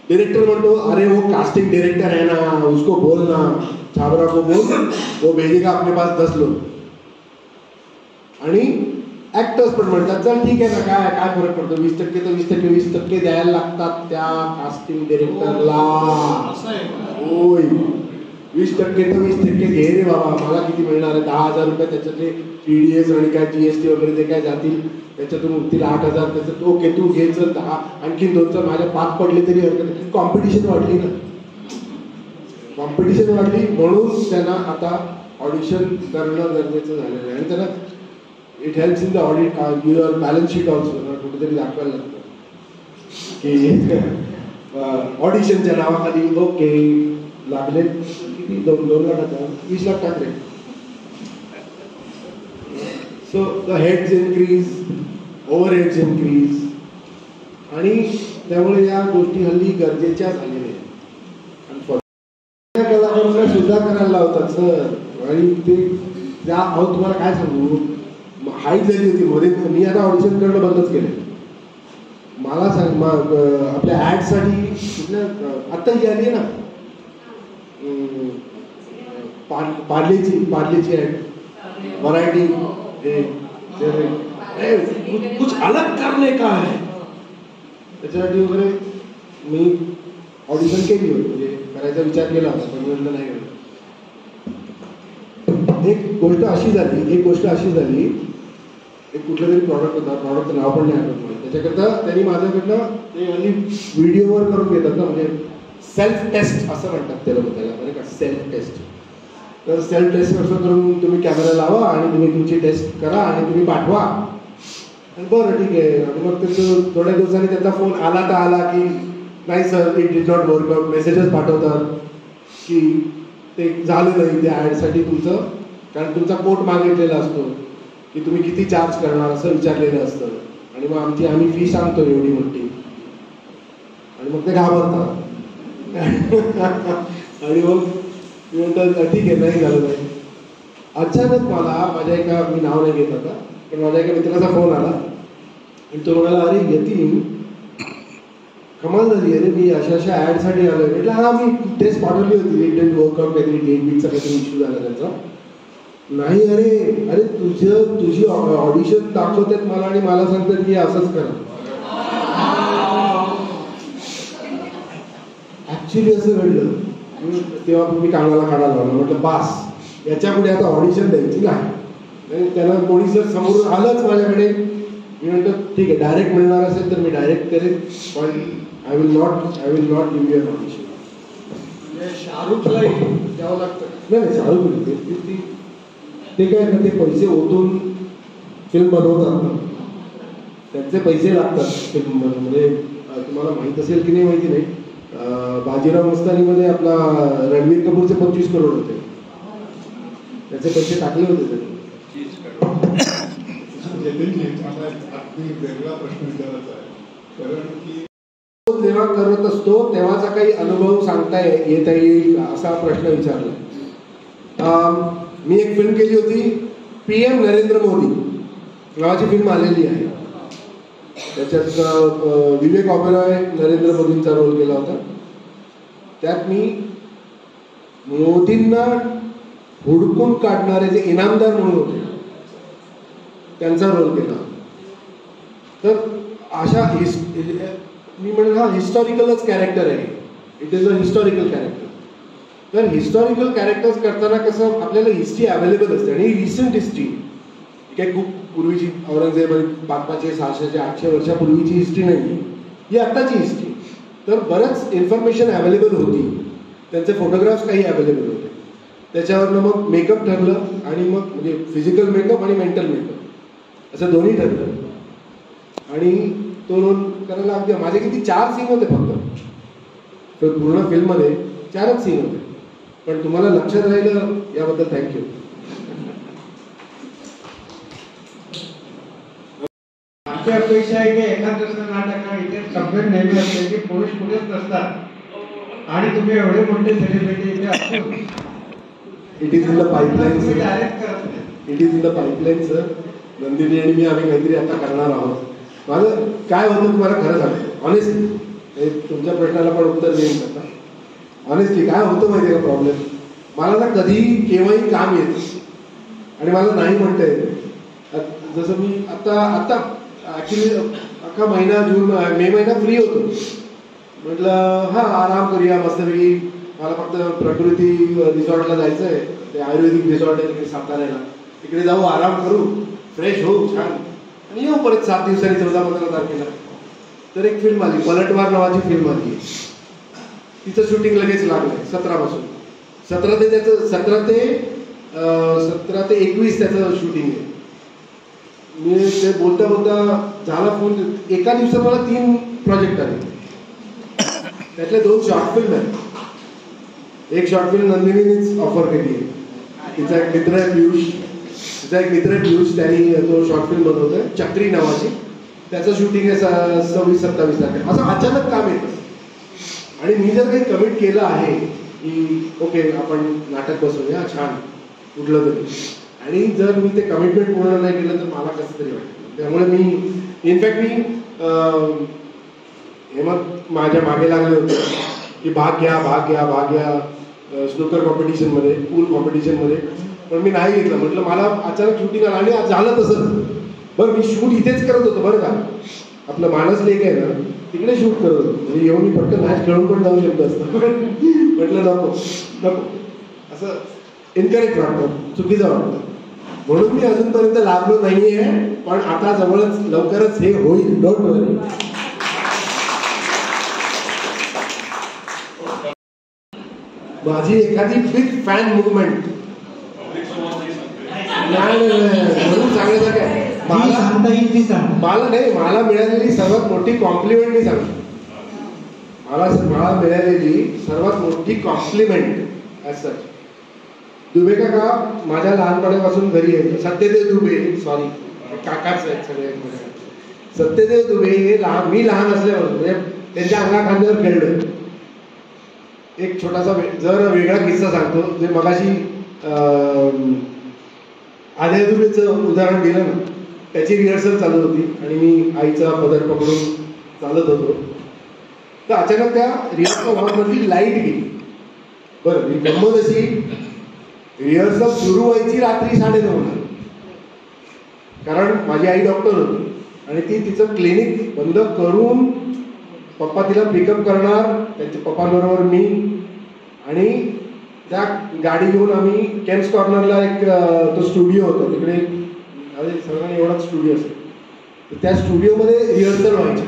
डायरेक्टर म्हणतो, अरे वो कास्टिंग डायरेक्टर है ना, उसको बोल ना, छाबरा को बोल, वो भेजेगा अपने पास 10 लोग. आणि ऍक्टर्स पण म्हणतात, चल ठीक आहे ना, काय फरक पडतो, 20% तर 20% द्यायला लागतात त्या कास्टिंग डायरेक्टरला. होय, 20% तर 20% घे रे बाबा. मला किती मिळणार आहे? 10,000 रुपये. त्याच्यातले TDS आणि काय GST वगैरे ते काय जातील, त्याच्यातून उरतील 8,000. त्याच्यात ओके तू घे, चल 10, आणखीन 2 माझ्या 5 पडले तरी हरकत नाही. कॉम्पिटिशन वाढली ना, कॉम्पिटिशन वाढली. म्हणून त्यांना आता ऑडिशन करणं गरजेचं झालेलं आहे. आणि त्यांना it helps in the audit your balance sheet also. कुठेतरी दाखवायला लागतं की ऑडिशनच्या नावाखाली ओके लागले किती 2 लाखाचा 20 लाख टाकले. So the heads increase, overheads increase, आणि त्यामुळे या गोष्टी हल्ली गरजेच्या झालेल्या आहेत. कलाकारांना सुद्धा करायला लावतात सर, आणि ते त्या अहो तुम्हाला काय सांगू, हाईट झाली होती मध्ये. मी आता ऑडिशन करणं बंदच केलं. मला सांग आपल्या ॲडसाठी कुठल्या आत्ता ही आली आहे ना पार्लेची ॲड, व्हरायटी, कुछ अलग करने का है, त्याच्यासाठी वगैरे मी ऑडिशन केली होती. म्हणजे करायचा विचार केला होता, पण म्हटलं नाही केलं. एक गोष्ट अशी झाली, एक कुठलं तरी प्रॉडक्ट होता, प्रॉडक्टचं नाव पण नाही आठवत मला. त्याच्याकरता त्यांनी माझ्याकडनं ते हल्ली व्हिडिओवर करून घेतात ना, म्हणजे सेल्फ टेस्ट असं म्हणतात त्याला, बरं का, सेल्फ टेस्ट. तर सेल्फ टेस्ट असं करून तुम्ही कॅमेरा लावा आणि तुम्ही तुमची टेस्ट करा आणि तुम्ही पाठवा. आणि बरं ठीक आहे. आणि मग त्याचं थोड्या दिवसांनी त्यांचा फोन आला तर आला की नाही sir it did not workout. Messages पाठवतात की ते झालं नाही त्या ॲडसाठी तुमचं, कारण तुमचा कोट मागितलेला असतो की तुम्ही किती चार्ज करणार असं विचारलेलं असतं. आणि मग आम्ही फी सांगतो एवढी मोठी, आणि मग ते घाबरतात. आणि मग म्हणतात ठीक आहे नाही झालं नाही. अचानक मला माझ्या एका, मी नाव नाही घेत आता, पण माझ्या एका मित्राचा फोन आला आणि तो म्हणाला अरे यतीन कमाल झाली अरे, मी अशा ॲडसाठी आलोय. म्हटलं हा मी टेस्ट पाठवली होती, एक डेट वर्कआउट काहीतरी 8 वीकचा काहीतरी इश्यू झाला त्यांचा. नाही अरे तुझी ऑडिशन दाखवतात मला आणि मला सांगतात की असंच करा. ऍक्च्युली असं घडलं. तेव्हा मी कानाला काढायला लावला, म्हटलं बास याच्या पुढे आता ऑडिशन द्यायची नाही. त्याला कोणी जर समोरून आलंच माझ्याकडे, मी म्हणतो ठीक आहे डायरेक्ट मिळणार असेल तर मी डायरेक्ट करेन, पण I will not give you an audition. शाहरुखलाही द्यावं लागतं. नाही शाहरुख ते काय ना, ते पैसे ओतून फिल्म बनवतात ना, त्यांचे पैसे लागतात फिल्म म्हणजे. तुम्हाला माहीत असेल की नाही माहिती नाही, बाजीराव मस्तानीमध्ये आपला रणबीर कपूरचे 25 करोड होते, त्याचे पैसे टाकले होते त्यांनी. वेगळा प्रश्न विचारायचा आहे, कारण की जेव्हा करत असतो तेव्हाचा काही अनुभव सांगता येता येईल असा प्रश्न विचारला. मी एक फिल्म केली होती, PM नरेंद्र मोदी नावाची फिल्म आलेली आहे. त्याच्यात विवेक ओबेरॉय नरेंद्र मोदींचा रोल केला होता. त्यात मी मोदींना हुडकून काढणारे जे इनामदार म्हणून होते त्यांचा रोल केला. तर अशा मी म्हणेन हा हिस्टॉरिकलच कॅरेक्टर आहे, it is a historical character. तर हिस्टॉरिकल कॅरेक्टर्स करताना कसं आपल्याला हिस्ट्री अवेलेबल असते, आणि रिसेंट हिस्ट्री काही खूप पूर्वीची औरंगजेब 500, 600, 800 वर्षापूर्वीची हिस्ट्री नाही, ही आत्ताची हिस्ट्री. तर बरंच इन्फॉर्मेशन अवेलेबल होती, त्यांचे फोटोग्राफ्स काही अवेलेबल होते. त्याच्यावरनं मग मेकअप ठरलं, आणि मग म्हणजे फिजिकल मेकअप आणि मेंटल मेकअप असं दोन्ही ठरलं. आणि तो रोल करायला अगदी माझे किती 4 सीन होते फक्त, तर पूर्ण फिल्ममध्ये 4च सीन होते. पण तुम्हाला लक्षात राहिलं याबद्दल थँक्यू. आमची अपेक्षा आहे की एखादं नाटक इथे सगळे नेहमी असते की पुरुष कुठेच नसतात आणि तुम्ही एवढे मोठे सेलिब्रिटी इथे असतो. It is in the pipeline sir, direct करत नाही. It is in the pipeline sir. Nandini आणि मी आम्ही काहीतरी आता करणार आहोत. माझं काय होतं तुम्हाला खरं सांगतो ऑनेस्टली, तुमच्या प्रश्नाला पण उत्तर देईन आता. ऑनेस्टली काय होतं माहिती आहे का प्रॉब्लेम, मला ना कधी केव्हाही काम येतं आणि मला नाही म्हणता येतं. जसं मी आता ॲक्च्युली अख्खा महिना मे महिना फ्री होतो. म्हटलं हां आराम करूया मस्तपैकी. मला फक्त प्रकृती रिसॉर्टला जायचं आहे, ते आयुर्वेदिक रिसॉर्ट आहे तिकडे साताऱ्याला, तिकडे जाऊ आराम करू, फ्रेश होऊ छान, आणि येऊ परत 7 दिवसांनी 14-15 तारखेला. तर एक फिल्म आली, पलटवार नावाची फिल्म आली. तिचं शूटिंग लगेच लागलंय 17 पासून. 17 ते 21 त्याचं शूटिंग आहे. मी ते बोलता बोलता झाला फोन. एका दिवसात मला 3 प्रोजेक्ट आले. त्यातले 2 शॉर्ट फिल्म आहेत. एक शॉर्ट फिल्म नंदिनीनेच ऑफर केली आहे. तिचा एक मित्र आहे पियुष, त्यांनी तो शॉर्ट फिल्म बनवतोय चक्री नावाची. त्याचं शूटिंग आहे 26-27 तारखेला. असं अचानक काम येतं. आणि मी जर काही कमिट केलं आहे की ओके आपण नाटक बसवूया छान कुठलं तरी, आणि जर मी ते कमिटमेंट पूर्ण नाही केलं तर मला कसं तरी वाटतं. त्यामुळे मी इनफॅक्ट हे मग माझ्या मागे लागले होते की भाग घ्या स्नूकर कॉम्पिटिशनमध्ये, पूल कॉम्पिटिशनमध्ये. पण मी नाही घेतलं. म्हटलं मला अचानक शूटिंग आलं आणि आज झालं तसंच. बरं मी शूट इथेच करत होतो बरं का, आपलं मानस लेक आहे ना तिकडे शूट करत होतो. म्हणजे येऊन मी फक्त मॅच खेळून पण जाऊ शकतो असतं. म्हटलं नको असं इनकरेक्ट वाटतं, चुकीचं वाटतं. म्हणून मी अजूनपर्यंत लागलो नाहीये. पण आता जवळच लवकरच हे होईल. डोंट वरी. माझी एखादी बिग फॅन मुवमेंट म्हणून सांगायचं काय, मला मिळालेली सर्वात मोठी कॉम्प्लिमेंट मी सांगतो. मला मिळालेली सर्वात मोठी कॉम्प्लिमेंट ॲज सच, दुबे काका माझ्या लहानपणापासून घरी आहे. सत्यदेव दुबे, सॉरी काकाच आहेत सगळे. सत्यदेव दुबे हे मी लहान असल्यावर म्हणजे त्यांच्या अंगाखांद्यावर खेळलोय. एक छोटासा जर वेगळा किस्सा सांगतो. जे मगाशी आद्या दुबेचं उदाहरण दिलं ना, त्याची रिहर्सल चालू होती आणि मी आईचा पदर पकडून चालत होतो. तर अचानक त्या रिहर्सल हॉलमधली लाईट गेली. बरं ही गंमत अशी, रिहर्सल सुरू व्हायची रात्री 9:30, कारण माझी आई डॉक्टर होती आणि ती तिचं क्लिनिक बंद करून पप्पा तिला पिकअप करणार, त्यांच्या पप्पांबरोबर मी, आणि त्या गाडी घेऊन आम्ही केम्स कॉर्नरला एक तो स्टुडिओ होता तिकडे, सगळ्यांना एवढाच स्टुडिओ असेल. तर त्या स्टुडिओमध्ये रिहर्सल व्हायची.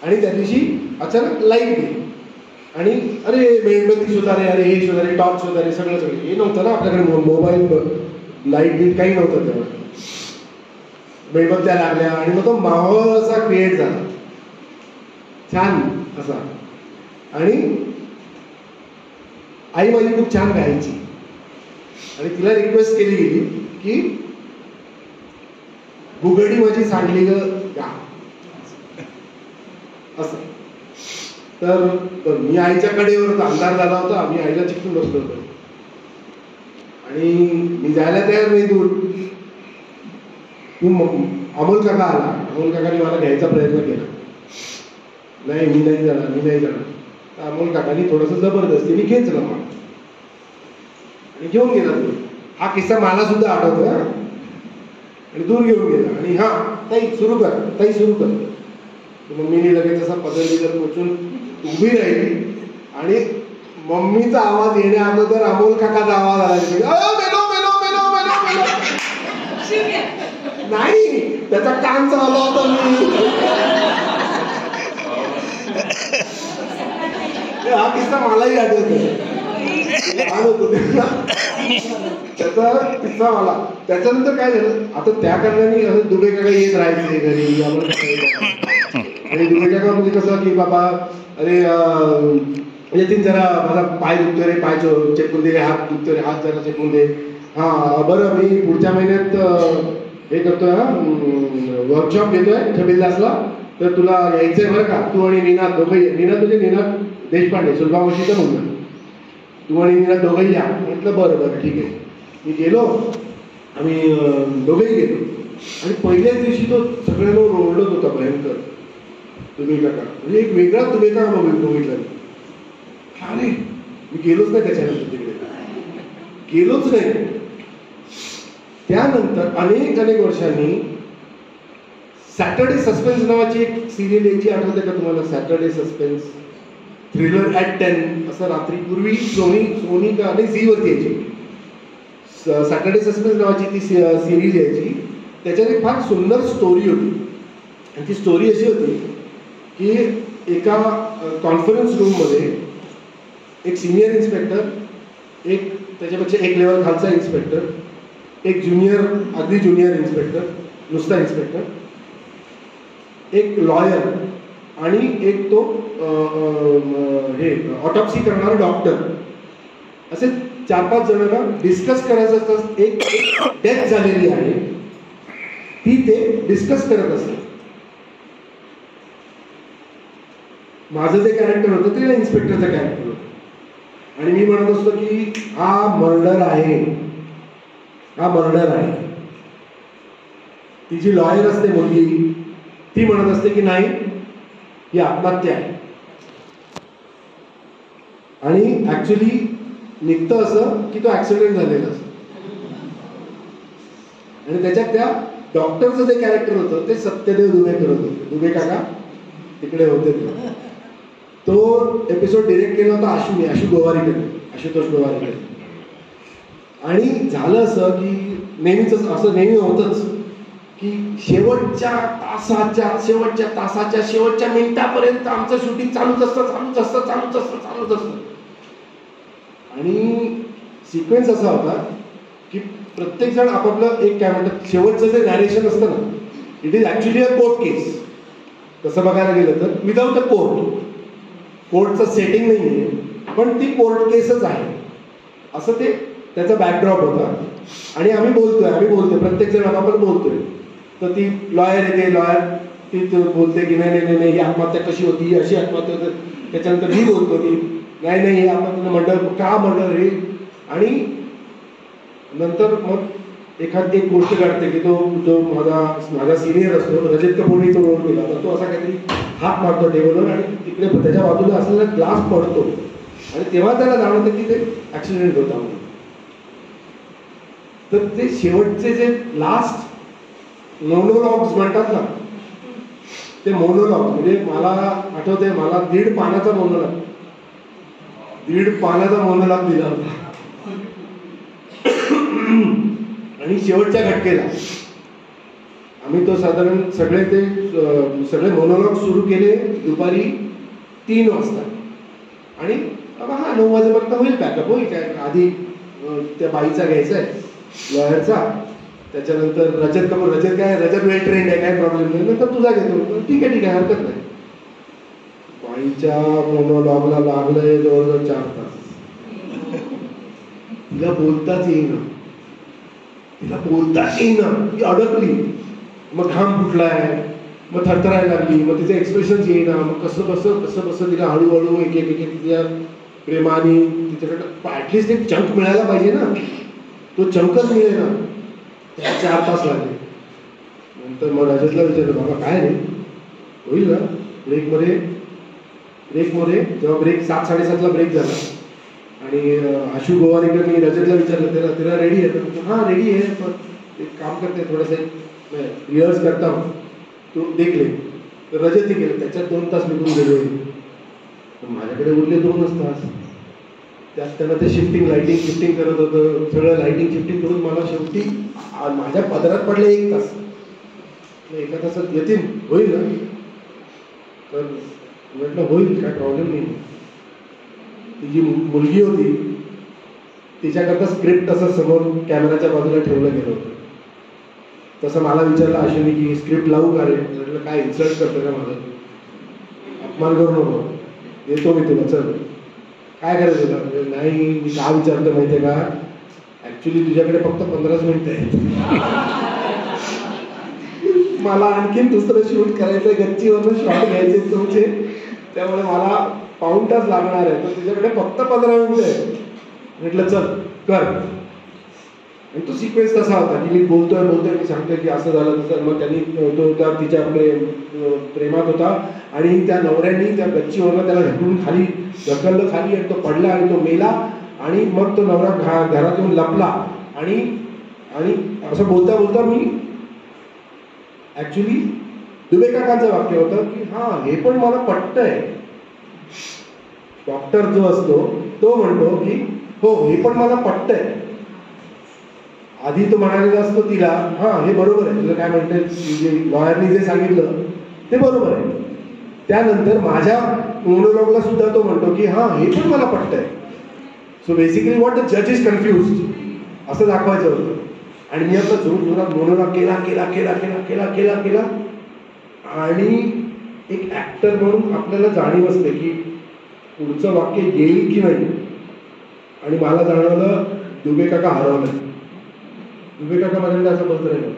आणि त्या दिवशी अचानक लाईट गेली आणि अरे मेणबत्ती सुधारे, अरे हे सुधारे, टॉर्च सुधारे, सगळं हे नव्हतं ना आपल्याकडे. मोबाईल लाईट बीट काही नव्हतं तेव्हा. मेणबत्त्या लागल्या आणि मग तो माहोल असा क्रिएट झाला छान असा. आणि आई माझी खूप छान गायची आणि तिला रिक्वेस्ट केली गेली की बुगडी माझी सांडली ग गा असं. तर मी आईच्या कडेवर अंधार झाला होता. आम्ही आईला चिकटून बसलो होतो आणि मी जायला तयार नाही दूर. अमोल काका आला. अमोल काकाने मला घ्यायचा प्रयत्न केला. नाही मी नाही जाणार. तर अमोल काकाने थोडंसं जबरदस्तीने खेचलं मला आणि घेऊन गेला दूर. हा किस्सा मला सुद्धा आठवतो. आणि दूर घेऊन गेला आणि हा ताई सुरू कर. मग मी लगेच असा पदर पोचून उभी राहिली आणि मम्मीचा आवाज येण्या अगोदर अमोल काकाचा आवाज आला. नाही त्याचा कान चालला होता. मी हा किस्सा मलाही आठवतो. त्याचा किस्सा मला. त्याच्यानंतर काय झालं, आता त्या कारणाने दुबे काका येत राहायचे घरी. आणि दुबे काका म्हणजे कसं की बाबा अरे नितीन जरा माझा पाय दुखतो रे, पाय चेकून दे, हात दुखतो रे, हात जरा चेकून दे. हा बरं मी पुढच्या महिन्यात हे करतोय वर्कशॉप घेतोय छबिलदासला, तर तुला यायचंय बरं का. तू आणि निनाद दोघंही. निनाद म्हणजे निनाद देशपांडे सुलभावशीचा मुलगा. तू आणि निनाद दोघंही या. म्हटलं बरं ठीक आहे. मी गेलो. आम्ही दोघंही गेलो आणि पहिल्याच दिवशी तो सगळ्यांना ओरडत होता भयंकर दुबे काका. म्हणजे एक वेगळा दुबे काका बघितला. अरे मी गेलोच नाही त्याच्यानंतर तिकडे. गेलोच नाही. त्यानंतर अनेक वर्षांनी सॅटर्डे सस्पेन्स नावाची एक सिरियल यायची. आठवते का तुम्हाला? सॅटर्डे सस्पेन्स थ्रिलर ॲट 10 असं रात्री पूर्वी सोनी का आणि झी वरती यायची. सॅटर्डे सस्पेन्स नावाची ती सिरीज यायची. त्याच्यात एक फार सुंदर स्टोरी होती. आणि ती स्टोरी अशी होती की एका कॉन्फरन्स रूममध्ये एक सिनियर इन्स्पेक्टर, एक त्याच्यापेक्षा एक लेवल खालचा इन्स्पेक्टर एक ज्युनियर, अगदी ज्युनियर इन्स्पेक्टर, नुसता इन्स्पेक्टर, एक लॉयर आणि एक तो हे ऑटॉप्सी करणारा डॉक्टर, असे 4-5 जणांना डिस्कस करायचं असतं. एक डेथ झालेली आहे ती ते डिस्कस करत असतात. माझं जे कॅरेक्टर होतं ते इन्स्पेक्टरचं कॅरेक्टर होतं आणि मी म्हणत असतो की हा मर्डर आहे, हा मर्डर आहे. ती जी लॉयर असते मुलगी ती म्हणत असते की नाही, ही आत्महत्या आहे. आणि ऍक्च्युली निघतं असं की तो ऍक्सिडेंट झालेला असतो. आणि त्याच्यात त्या डॉक्टरचं जे कॅरेक्टर होतं ते सत्यदेव दुबे करत होते. दुबे काका तिकडे होते. तो एपिसोड डिरेक्ट केला होता आशु गोवारीकडे, आशुतोष गोवारीकडे. आणि झालं असं की नेहमीच असं नेहमी होतंच की शेवटच्या तासाच्या शेवटच्या मिनिटापर्यंत आमचं शूटिंग चालूच असतं. आणि सिक्वेन्स असा होता की प्रत्येक जण आपापलं एक काय म्हणतात शेवटचं जे नॅरेशन असतं ना, it is actually a court case. तसं बघायला गेलं तर विदाउट अ कोर्टचं सेटिंग नाही आहे, पण ती कोर्ट केसच आहे असं ते त्याचा बॅकड्रॉप होता. आणि आम्ही बोलतोय प्रत्येक जण आपापलं बोलतोय. तर ती लॉयर येते, लॉयर ती बोलते की नाही ही आत्महत्या कशी होती, ही अशी आत्महत्या होती. त्याच्यानंतर मी बोलतो की नाही हे आत्महत्या मर्डर हे. आणि नंतर मग एक गोष्ट घडते की तो जो माझा सिनियर असतो रजत कपूरनी तो रोल केला होता. तो असा काहीतरी हात मारतो टेबलवर आणि तिकडे त्याच्या बाजूला असलेला ग्लास पडतो आणि तेव्हा त्याला जाणवतं की ते ऍक्सिडेंट होता म्हणून. तर ते शेवटचे जे लास्ट मोनोलॉग्स म्हणतात ना, ते मोनोलॉग म्हणजे मला आठवतंय, मला 1.5 पानाचा मोनोलॉग दिला होता. आणि शेवटच्या घटकेला आम्ही तो साधारण सगळे मोनोलॉग सुरू केले दुपारी 3 वाजता. आणि हा 9 वाजेपर्यंत होईल बॅकअप, होईल काय. आधी त्या बाईचा घ्यायचा आहे लॉयरचा, त्याच्यानंतर रजत वेल ट्रेंड आहे, काय प्रॉब्लेम नाही, नंतर तुझा घेतो. ठीक आहे हरकत नाही. बाईच्या मोनोलॉगला लागलंय जवळजवळ 4 तास. तिला बोलताच येईना, ती अडकली. मग घाम फुटलाय, मग थरथरायला लागली, मग तिचे एक्सप्रेशन येईना. मग कसं तिला हळूहळू एक तिच्या प्रेमाने तिच्याकडे ऍटलिस्ट एक चंक मिळायला पाहिजे ना, तो चंकच मिळेना. त्या 4 तास लागले. नंतर मग रजतला विचारलं, बाबा काय रे होईल ना. ब्रेकमध्ये जेव्हा ब्रेक 7-7:30ला ब्रेक झाला आणि आशु गोवारीकरनी रजतला विचारलं तेरा रेडी आहे. हां रेडी आहे, पण एक काम करते थोडंसं रिहर्स करता हूँ, तो देख ले. तर रजतही केलं. त्याच्यात 2 तास निघून गेले. माझ्याकडे उरले 2च तास. त्यात त्यांना ते लाइटिंग शिफ्टिंग करत होतं. सगळं लाइटिंग शिफ्टिंग करून मला शेवटी माझ्या पदरात पडले 1 तास. 1 तासात येतील, होईल ना. तर म्हटलं होईल, काय प्रॉब्लेम नाही. ती जी मुलगी होती तिच्याकरता स्क्रिप्ट असं समोर कॅमेराच्या बाजूला ठेवलं गेलं होतं. तसं मला विचारलं आशुनी की स्क्रिप्ट लावू का रे. म्हटलं काय इन्सल्ट करतो का माझं, अपमान करू नको, येतो मी तुला, चल काय करायचं तुला. नाही मी का विचारतो माहितीये का, ऍक्च्युली तुझ्याकडे फक्त 15 मिनिटं आहे. मला आणखीन दुसरं शूट करायचं, गच्चीवरनं शॉट घ्यायचे तुमचे, त्यामुळे मला पाऊण तास लागणार आहे. तर तुझ्याकडे फक्त 15 मिनिटं आहे. म्हटलं चल कर. आणि तो सिक्वेन्स तसा होता की मी बोलतोय मी सांगतोय की असं झालं तसं. मग त्यांनी तो त्या तिच्या प्रेमात होता आणि त्या नवऱ्यांनी त्या गच्चीवरनं त्याला ढकलून ढकललं खाली आणि तो पडला आणि तो मेला. आणि मग तो नवरा घरात येऊन लपला. आणि असं बोलता मी ऍक्च्युली दुबे काकांचं वाक्य होतं की हा हे पण मला पटतंय. डॉक्टर जो असतो तो म्हणतो की हो हे पण मला पटतंय. आधी तो म्हणालेला असतो तिला हा हे बरोबर आहे, तुला काय म्हणते लॉयरनी जे सांगितलं ते बरोबर आहे. त्यानंतर माझ्या मोनोलॉगला सुद्धा तो म्हणतो की हा हे पण मला पटतंय. सो बेसिकली व्हॉट द जज इज कन्फ्युज्ड असं दाखवायचं होतं. आणि मी आता जोरात मोनोलॉग केला केला केला केला केला केला केला आणि एक ऍक्टर म्हणून आपल्याला जाणीव असते की पुढचं वाक्य येईल की नाही. आणि मला जाणवलं दुबे काका हरवलं. दुबे काका माझ्याकडे असं बसत राहिलं.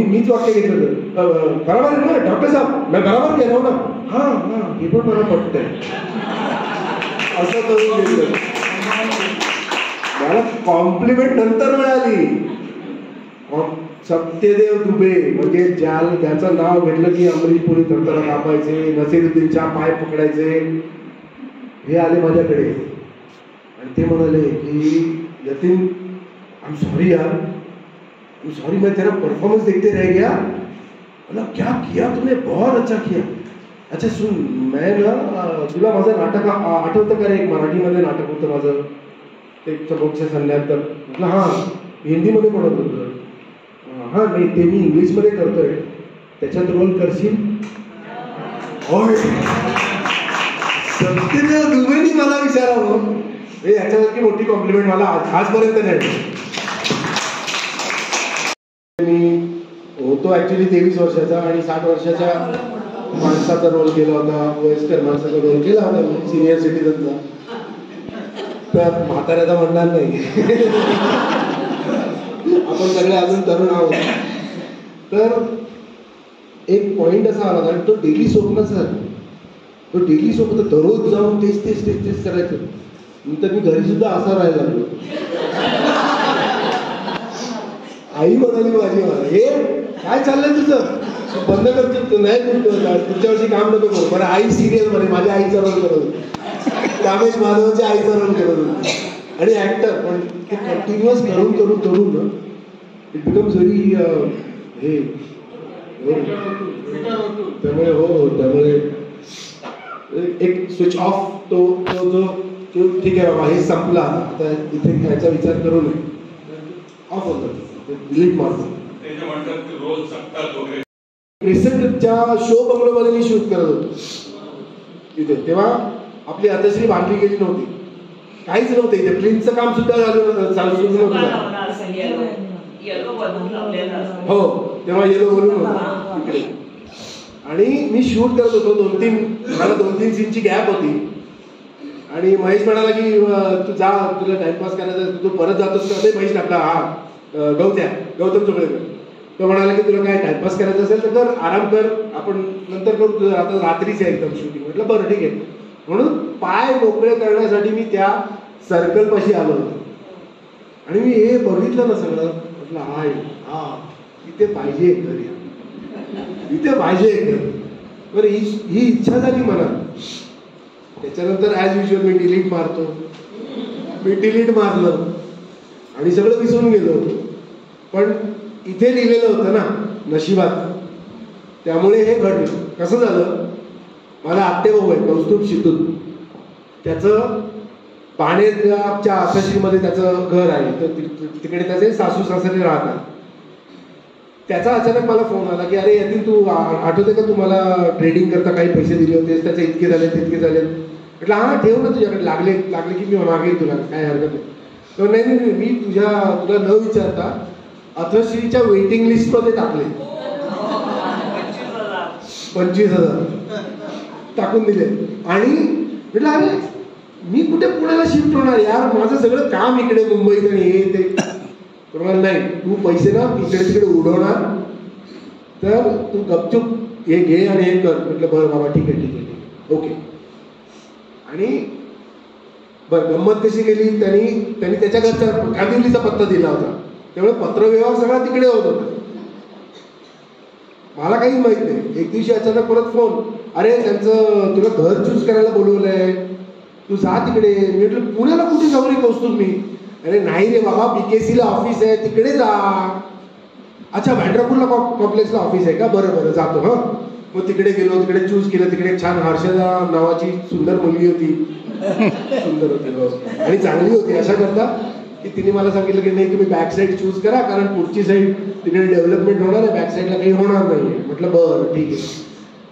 मीच वाक्य घेतलं बरोबर आहे ना डॉक्टर साहेब मी बरोबर केलं ना. हा हे पण मला पटतंय असं करून घेतलं. मला कॉम्प्लिमेंट नंतर मिळाली. सत्यदेव दुबे म्हणजे ज्याचं नाव घेतलं की अमरीश पुरी थरथर कापायचे, नसीरुद्दीनच्या पाय पकडायचे, हे आले माझ्याकडे आणि ते म्हणाले की यतीन आई एम सॉरी यार, आई एम सॉरी मैं तेरा परफॉर्मेंस देखते रह गया. मतलब क्या किया तूने, बहुत अच्छा किया. अच्छा सुन मैं ना तुला माझं नाटक आठवतं का रे, एक मराठीमध्ये नाटक होतं माझं ते चमोक्षे संध्यातर. म्हटलं हां हिंदीमध्ये म्हणत होतं. हां नाही ते मी इंग्लिशमध्ये करतोय, त्याच्यात रोल करशील. होय सत्यदेव दुबेनी मला विचारावं हे याच्यासारखी मोठी कॉम्प्लिमेंट मला आजपर्यंत नाही. मी होतो ऍक्च्युली 23 वर्षाचा आणि 60 वर्षाच्या माणसाचा रोल केला होता, वयस्कर माणसाचा रोल केला होता, सिनियर सिटीजनचा. तर म्हाताऱ्याचा म्हणणार नाही आपण सगळे अजून तरुण आहोत. तर एक पॉइंट असा आला आणि तो डेली सोप नसला, तो डेली सोप होता. दररोज जाऊन तेच तेच तेच तेच करायचं. नंतर मी घरी सुद्धा असा राहायला लागलो. आई म्हणाली माझी मला हे काय चाललंय तुझं, बंद करतो नाही पुढच्या वर्षी काम नको करू. पण आई सिरियल मध्ये माझ्या आईचा रोल करत होती, रमेश माधवच्या आईचा रोल करत होती आणि ऍक्टर. पण ते कंटिन्युअस करून करून करून ना इट बिकम्स व्हेरी हे त्यामुळे हो त्यामुळे एक स्विच ऑफ तो ठीक आहे बाबा हे संपला आता इथे घ्यायचा विचार करू नये, ऑफ होतं डिलीट मारतो. रिसेंटच्या शो बंगलोमध्ये मी शूट करत होतो तिथे. तेव्हा आपली अतश्री बांधली गेली नव्हती, काहीच नव्हतं इथे. प्रिंटचं काम सुद्धा चालू नव्हतं. हो तेव्हा येलो बोलून होतं इकडे. आणि मी शूट करत होतो. मला 2-3 सीनची गॅप होती आणि महेश म्हणाला की तू जा तुला टाइमपास करायचा, तू परत जातोस का. महेश टाकला हा गौतम चोपडेकर. तो म्हणाला की तुला काय टाइमपास करायचं असेल तर कर, आराम कर, आपण नंतर करू, तुझं आता रात्रीच आहे एकदम शूटिंग. म्हटलं बरं ठीक आहे. म्हणून पाय मोकळे करण्यासाठी मी त्या सर्कल पाशी आलो होतो आणि मी हे बघितलं ना सगळं. म्हटलं हा इथे पाहिजे एक घर, इथे पाहिजे एक घर. बरं ही इच्छा झाली मनात. त्याच्यानंतर ॲज युजल मी डिलीट मारलं आणि सगळं विसरून गेलो. पण इथे लिहिलेलं होतं ना नशिबात, त्यामुळे हे घडलं. कसं झालं, मला आत्तेभाऊ आहे कौस्तुभ शितूत, त्याचं पाण्याच्या आतश्रीमध्ये त्याचं घर आहे. तर तिकडे त्याचे सासू सासरे राहतात. त्याचा अचानक मला फोन आला की अरे यातील तू आठवते का तू मला ट्रेडिंग करता काही पैसे दिले होते, त्याचे इतके झाले तितके झाले. म्हटलं हां ठेव ना तुझ्याकडे, लागले की मी मागेल तुला, काय हरकत नाही. तर नाही मी तुला न विचारता अथश्रीच्या वेटिंग लिस्टमध्ये टाकले. 25,000 टाकून दिले. आणि म्हटलं अरे मी कुठे पुण्याला शिफ्ट होणार यार, माझं सगळं काम इकडे मुंबईत आणि हे ते. नाही तू पैसे ना इकडे तिकडे उडवणार, तर तू गपचूप हे घे आणि हे कर. म्हटलं बरं बाबा ठीक आहे ओके. आणि बरं गंमत कशी गेली, त्यांनी त्याच्या घरचा कांदिवलीचा पत्ता दिला होता, त्यामुळे पत्रव्यवहार सगळा तिकडे होत होता. मला काहीच माहित नाही. एक दिवशी अचानक परत फोन, अरे त्यांचं तुला घर चूज करायला बोलवलंय, तू जा तिकडे. मी म्हटलं पुण्याला कुठे जाऊ रे कौस्तुभ मी. अरे नाही रे बाबा BKCला ऑफिस आहे तिकडे जा. अच्छा वॅन्ड्रापूरला कॉम्प्लेक्सला ऑफिस आहे का, बरं जातो. हां मग तिकडे गेलो, तिकडे चूज केलं. तिकडे छान हर्षदा नावाची सुंदर मुलगी होती, सुंदर होती आणि चांगली होती. अशा करता की तिने मला सांगितलं की नाही तुम्ही बॅक साईड चूज करा, कारण पुढची साईड तिकडे डेव्हलपमेंट होणार आहे, बॅक साईडला काही होणार नाही. म्हटलं बरं ठीक आहे.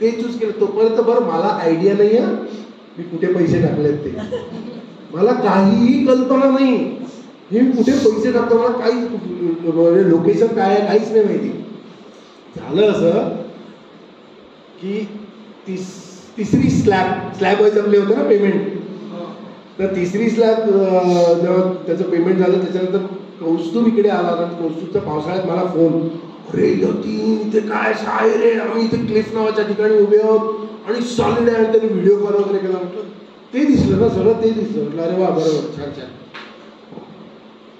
ते चूज केलं. तोपर्यंत बरं मला आयडिया नाही आहे मी कुठे पैसे टाकलेत ते. मला काहीही कल्पना नाही, मी कुठे पैसे टाकतो मला काही लोकेशन काय आहे काहीच नाही माहिती. झालं असं की तिसरी स्लॅब वाईज आपले होते ना पेमेंट, तर तिसरी स्लॅब जेव्हा त्याचं पेमेंट झालं त्याच्यानंतर कौस्तुभ इकडे आला होता. कौस्तुभच्या पावसाळ्यात मला फोन, अरे यतीन इथे काय आहे रे, आम्ही इथे क्लिफ नावाच्या ठिकाणी उभे आहोत आणि सॉलिड आहे. त्यांनी व्हिडिओ कॉल वगैरे केला. म्हटलं ते दिसलं ना सगळं, ते दिसलं. म्हटलं अरे वा बरोबर, छान छान.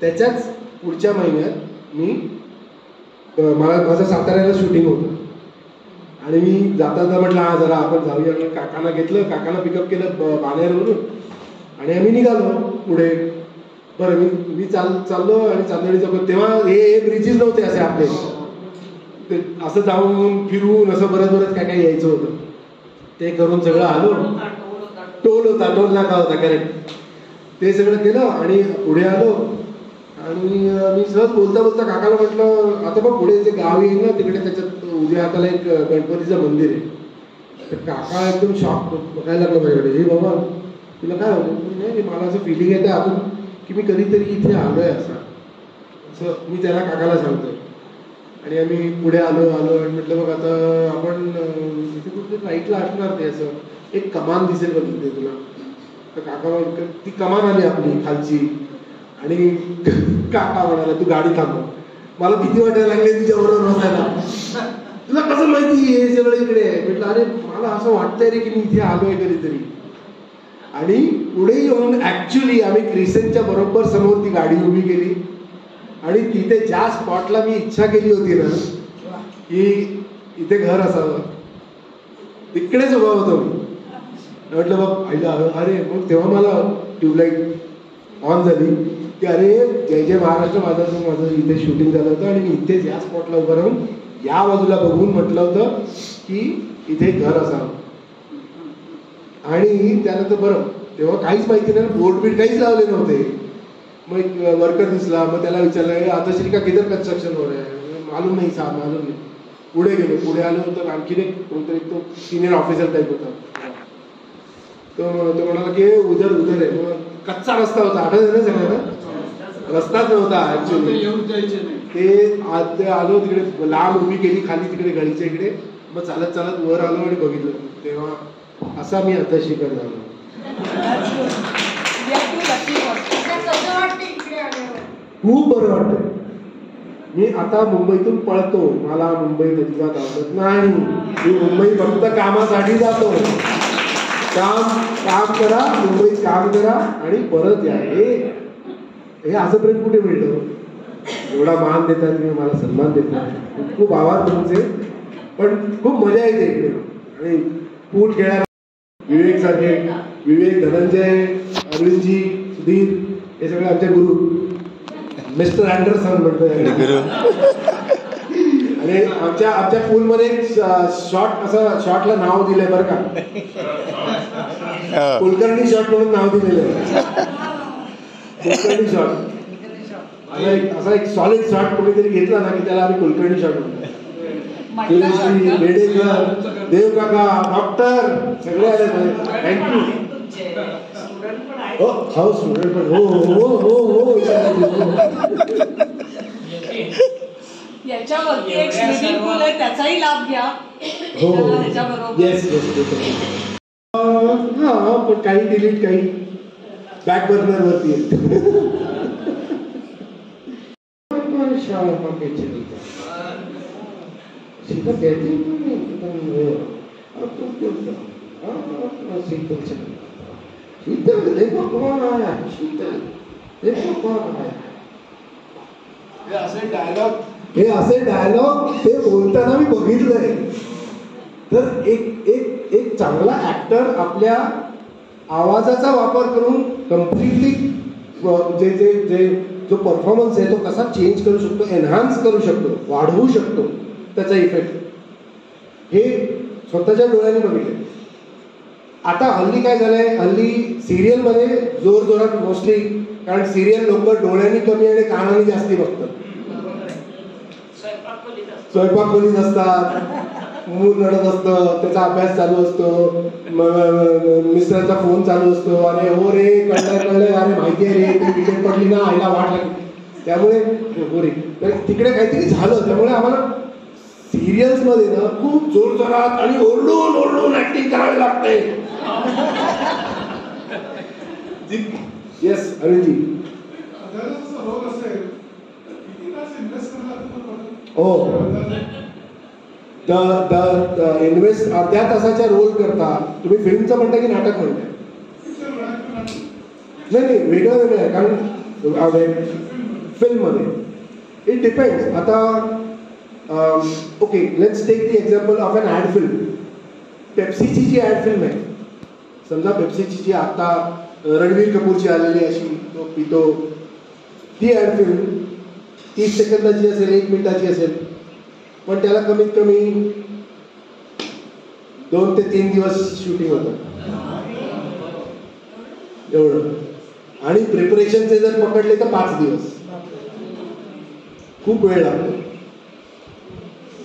त्याच्याच पुढच्या महिन्यात मी माझं साताऱ्याला शूटिंग होतं आणि मी जाता म्हटलं हा जरा आपण जाऊया. काकांना घेतलं, काकांना पिकअप केलं बाणेरवरून आणि आम्ही निघालो पुढे. बरं मी चाललो आणि चांदणी चौक, तेव्हा हे ब्रिजेस नव्हते असे आपले, ते असं जाऊन फिरून असं बरंच काय काय यायचं होतं. ते करून सगळं आलो. टोल नाका होता करेक्ट. ते सगळं केलं आणि पुढे आलो आणि मी सहज बोलता काकाला म्हटलं आता बघ पुढे जे गाव येईल ना तिकडे त्याच्यात उजव्या हाताला एक गणपतीचं मंदिर आहे. तर काका एकदम शॉक बघायला लागलं माझ्याकडे, हे बाबा तुला काय होतं? नाही मला असं फिलिंग येतं अजून की मी कधीतरी इथे आलोय असं मी त्याला काकाला सांगतोय. आणि आम्ही पुढे आलो आणि म्हटलं बघ आता आपण इथे कुठे राईटला असणार ते असं एक कमान दिसेल बघितले तुला. तर काका ती कमान आली आपली खालची आणि काका म्हणाला तू गाडी थांबव. मला भीती वाटायला लागली तुझ्याबरोबर बसायला. तुला कसं माहिती हे सगळं इकडे आहे? म्हटलं अरे मला असं वाटतंय रे की मी इथे आलोय कधीतरी. आणि पुढे येऊन ऍक्च्युली आम्ही क्रिसेंटच्या बरोबर समोर ती गाडी उभी केली आणि तिथे ज्या स्पॉटला मी इच्छा केली होती ना की इथे घर असावं तिकडेच उभा होतो मी. म्हटलं बघ आईला अरे मग तेव्हा मला ट्यूबलाईट ऑन झाली की अरे जय जय महाराष्ट्र माझं इथे शूटिंग झालं होतं आणि मी इथेच या स्पॉटला उभं राहून या बाजूला बघून म्हटलं होतं की इथे घर असावं. आणि त्यानंतर बरं तेव्हा काहीच माहिती नाही, बोर्ड बीट काहीच लावले नव्हते. मग एक वर्कर दिसला, मग त्याला विचारलं आता श्री का किधर कन्स्ट्रक्शन हो रहा है? मालूम नाही साहेब मालूम नाही. पुढे गेलो, पुढे आलो तर आणखीन एक कोणतरी तो सिनियर ऑफिसर टाईप होता. तो म्हणाला की उधर आहे. मग कच्चा रस्ता होता, आठवत ना सगळ्यांना, रस्ताच नव्हता ऍक्च्युली. ते आलो तिकडे लांब उभी केली खाली तिकडे गळीच्या इकडे. मग चालत वर आलो आणि बघितलं. तेव्हा असा मी आता शिकत झालो. खूप बरं वाटतं. मी आता मुंबईतून पळतो, मला मुंबईत अजिबात आवडत नाही. मी मुंबई फक्त कामासाठी जातो. काम करा, मुंबईत काम करा आणि परत या. हे असं प्रेम कुठे मिळतं? एवढा मान देतात तुम्ही, मला सन्मान देतात, खूप आभार तुमचे. पण खूप मजा येते इकडे. आणि पूल खेळायला विवेक, धनंजय, अरविंदजी, सुधीर हे सगळे आमचे गुरु. मिस्टर अँडरसन म्हणतो. आणि आमच्या पूलमध्ये शॉटला नाव दिलंय बरं का, कुलकर्णी शॉट म्हणून नाव दिलेलं आहे. कुलकर्णी शॉट असा एक सॉलिड शॉट कोणीतरी घेतला ना की त्याला आम्ही कुलकर्णी शॉट म्हणतो. बेडेकर, देव काका, डॉक्टर सगळे आले. थँक्यू. हो स्टुडंट पण हो. याच्यावरती एक स्विमिंग पूल आहे त्याचाही लाभ घ्या. हो येस. हा पण काही डिलीट काही बॅक बर्नर वरती हे असे डायलॉग ते बोलताना मी बघितलंय. तर एक चांगला ऍक्टर आपल्या आवाजाचा वापर करून कम्प्लिटली जो परफॉर्मन्स आहे तो कसा चेंज करू शकतो, एनहान्स करू शकतो, वाढवू शकतो त्याचा इफेक्ट, हे स्वतःच्या डोळ्याने बघितले. आता हल्ली काय झालंय, हल्ली सिरियलमध्ये जोरात मोस्टली, कारण सिरियल लोक डोळ्यांनी कमी आणि कानाने जास्ती बघतात, स्वयंपाक खोलीत असतात. मूल रडत असतं, त्याचा अभ्यास चालू असतो, मिस्टरचा फोन चालू असतो, अरे हो रे कळलंय अरे माहिती आहे रे ती विकेट पडली ना आईला वाट लागली, त्यामुळे हो रे तिकडे काहीतरी झालं. त्यामुळे आम्हाला सिरियल्स मध्ये ना खूप जोरजोरात आणि ओरडून ओरडून ऍक्टिंग करावी लागते. येस अरुणजी. हो इन्व्हेस्ट अर्ध्या तासाच्या रोल करता तुम्ही फिल्मचं म्हणता की नाटक म्हणताय? नाही वेगळं वेगळं आहे, कारण फिल्म मध्ये इट डिपेंड्स. आता okay let's take the example of an ad film. पेप्सीची जी ॲड फिल्म आहे, समजा पेप्सीची जी आता रणवीर कपूरची आलेली अशी तो पितो, ती ॲड फिल्म 30 सेकंदाची असेल, 1 मिनिटाची असेल, पण त्याला कमीत कमी 2 ते 3 दिवस शूटिंग होतं एवढं. आणि प्रिपरेशनचे जर पकडले तर 5 दिवस. खूप वेळ लागतो,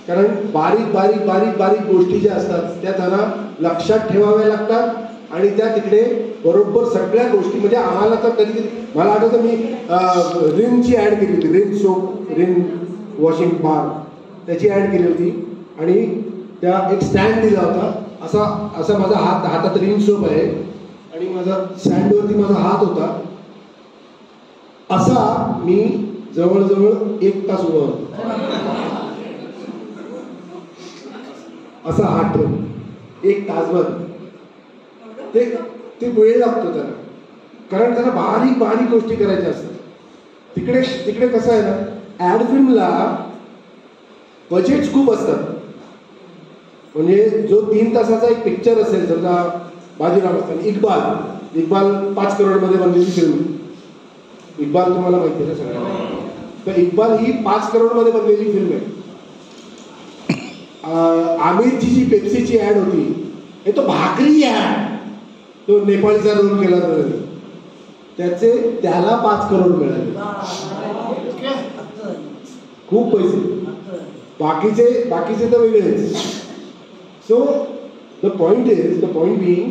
कारण बारीक बारीक बारीक बारीक गोष्टी ज्या असतात त्या त्यांना लक्षात ठेवाव्या लागतात. आणि त्या तिकडे बरोबर सगळ्या गोष्टी, म्हणजे आम्हाला तर कधी मला आठवतं मी रिनची ॲड केली होती, रिन सोप, रिन वॉशिंग बार, त्याची ॲड केली होती. आणि त्या एक स्टँड दिला होता, असा माझा हातात रिन सोप आहे आणि माझा स्टँडवरती माझा हात होता, असा मी जवळजवळ 1 तास उभा होतो, असा हात ठेवून 1 तासभर. ते वेळ लागतो त्याला, कारण त्याला बारीक बारीक गोष्टी करायच्या असतात. तिकडे कसं आहे ना, ॲड फिल्मला बजेट्स खूप असतात. म्हणजे जो 3 तासाचा एक पिक्चर असेल, समजा बाजीराव असताना इक्बाल 5 करोडमध्ये बनलेली फिल्म. इक्बाल तुम्हाला माहिती आहे ना सगळ्यांना, तर इक्बाल ही 5 करोडमध्ये बनलेली फिल्म आहे. आमिरची जी पेप्सीची ॲड होती, हे तो भाकरी ॲड, तो नेपाळचा रोल केला तर त्याला 5 करोड मिळाले. खूप पैसे. बाकीचे तर वेगळेच. सो द पॉइंट बिईंग,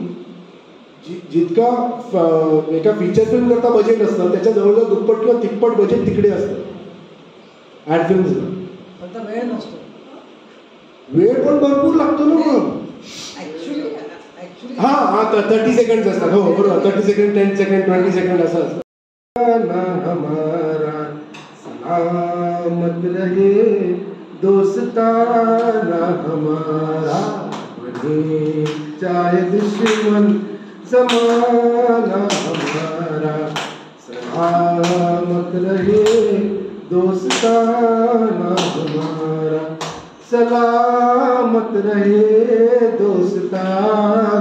जितका एका फीचर फिल्म करता बजेट असतं त्याच्या जवळजवळ दुप्पट किंवा तिप्पट बजेट तिकडे असतं ॲड फिल्मचं. वेळ नसतो, वेळ पण भरपूर लागतो ना. मग हा 30 सेकंड असतात. हो बरोबर, 30 सेकंड, 10 सेकंड, 20 सेकंड असं असतं. हमारा सलामत रहे दोस्ताना हमारा, बने चाहे दुश्मन जमाना हमारा, सलामत रहे दोस्ताना हमारा, सलामत रहे दोस्ताना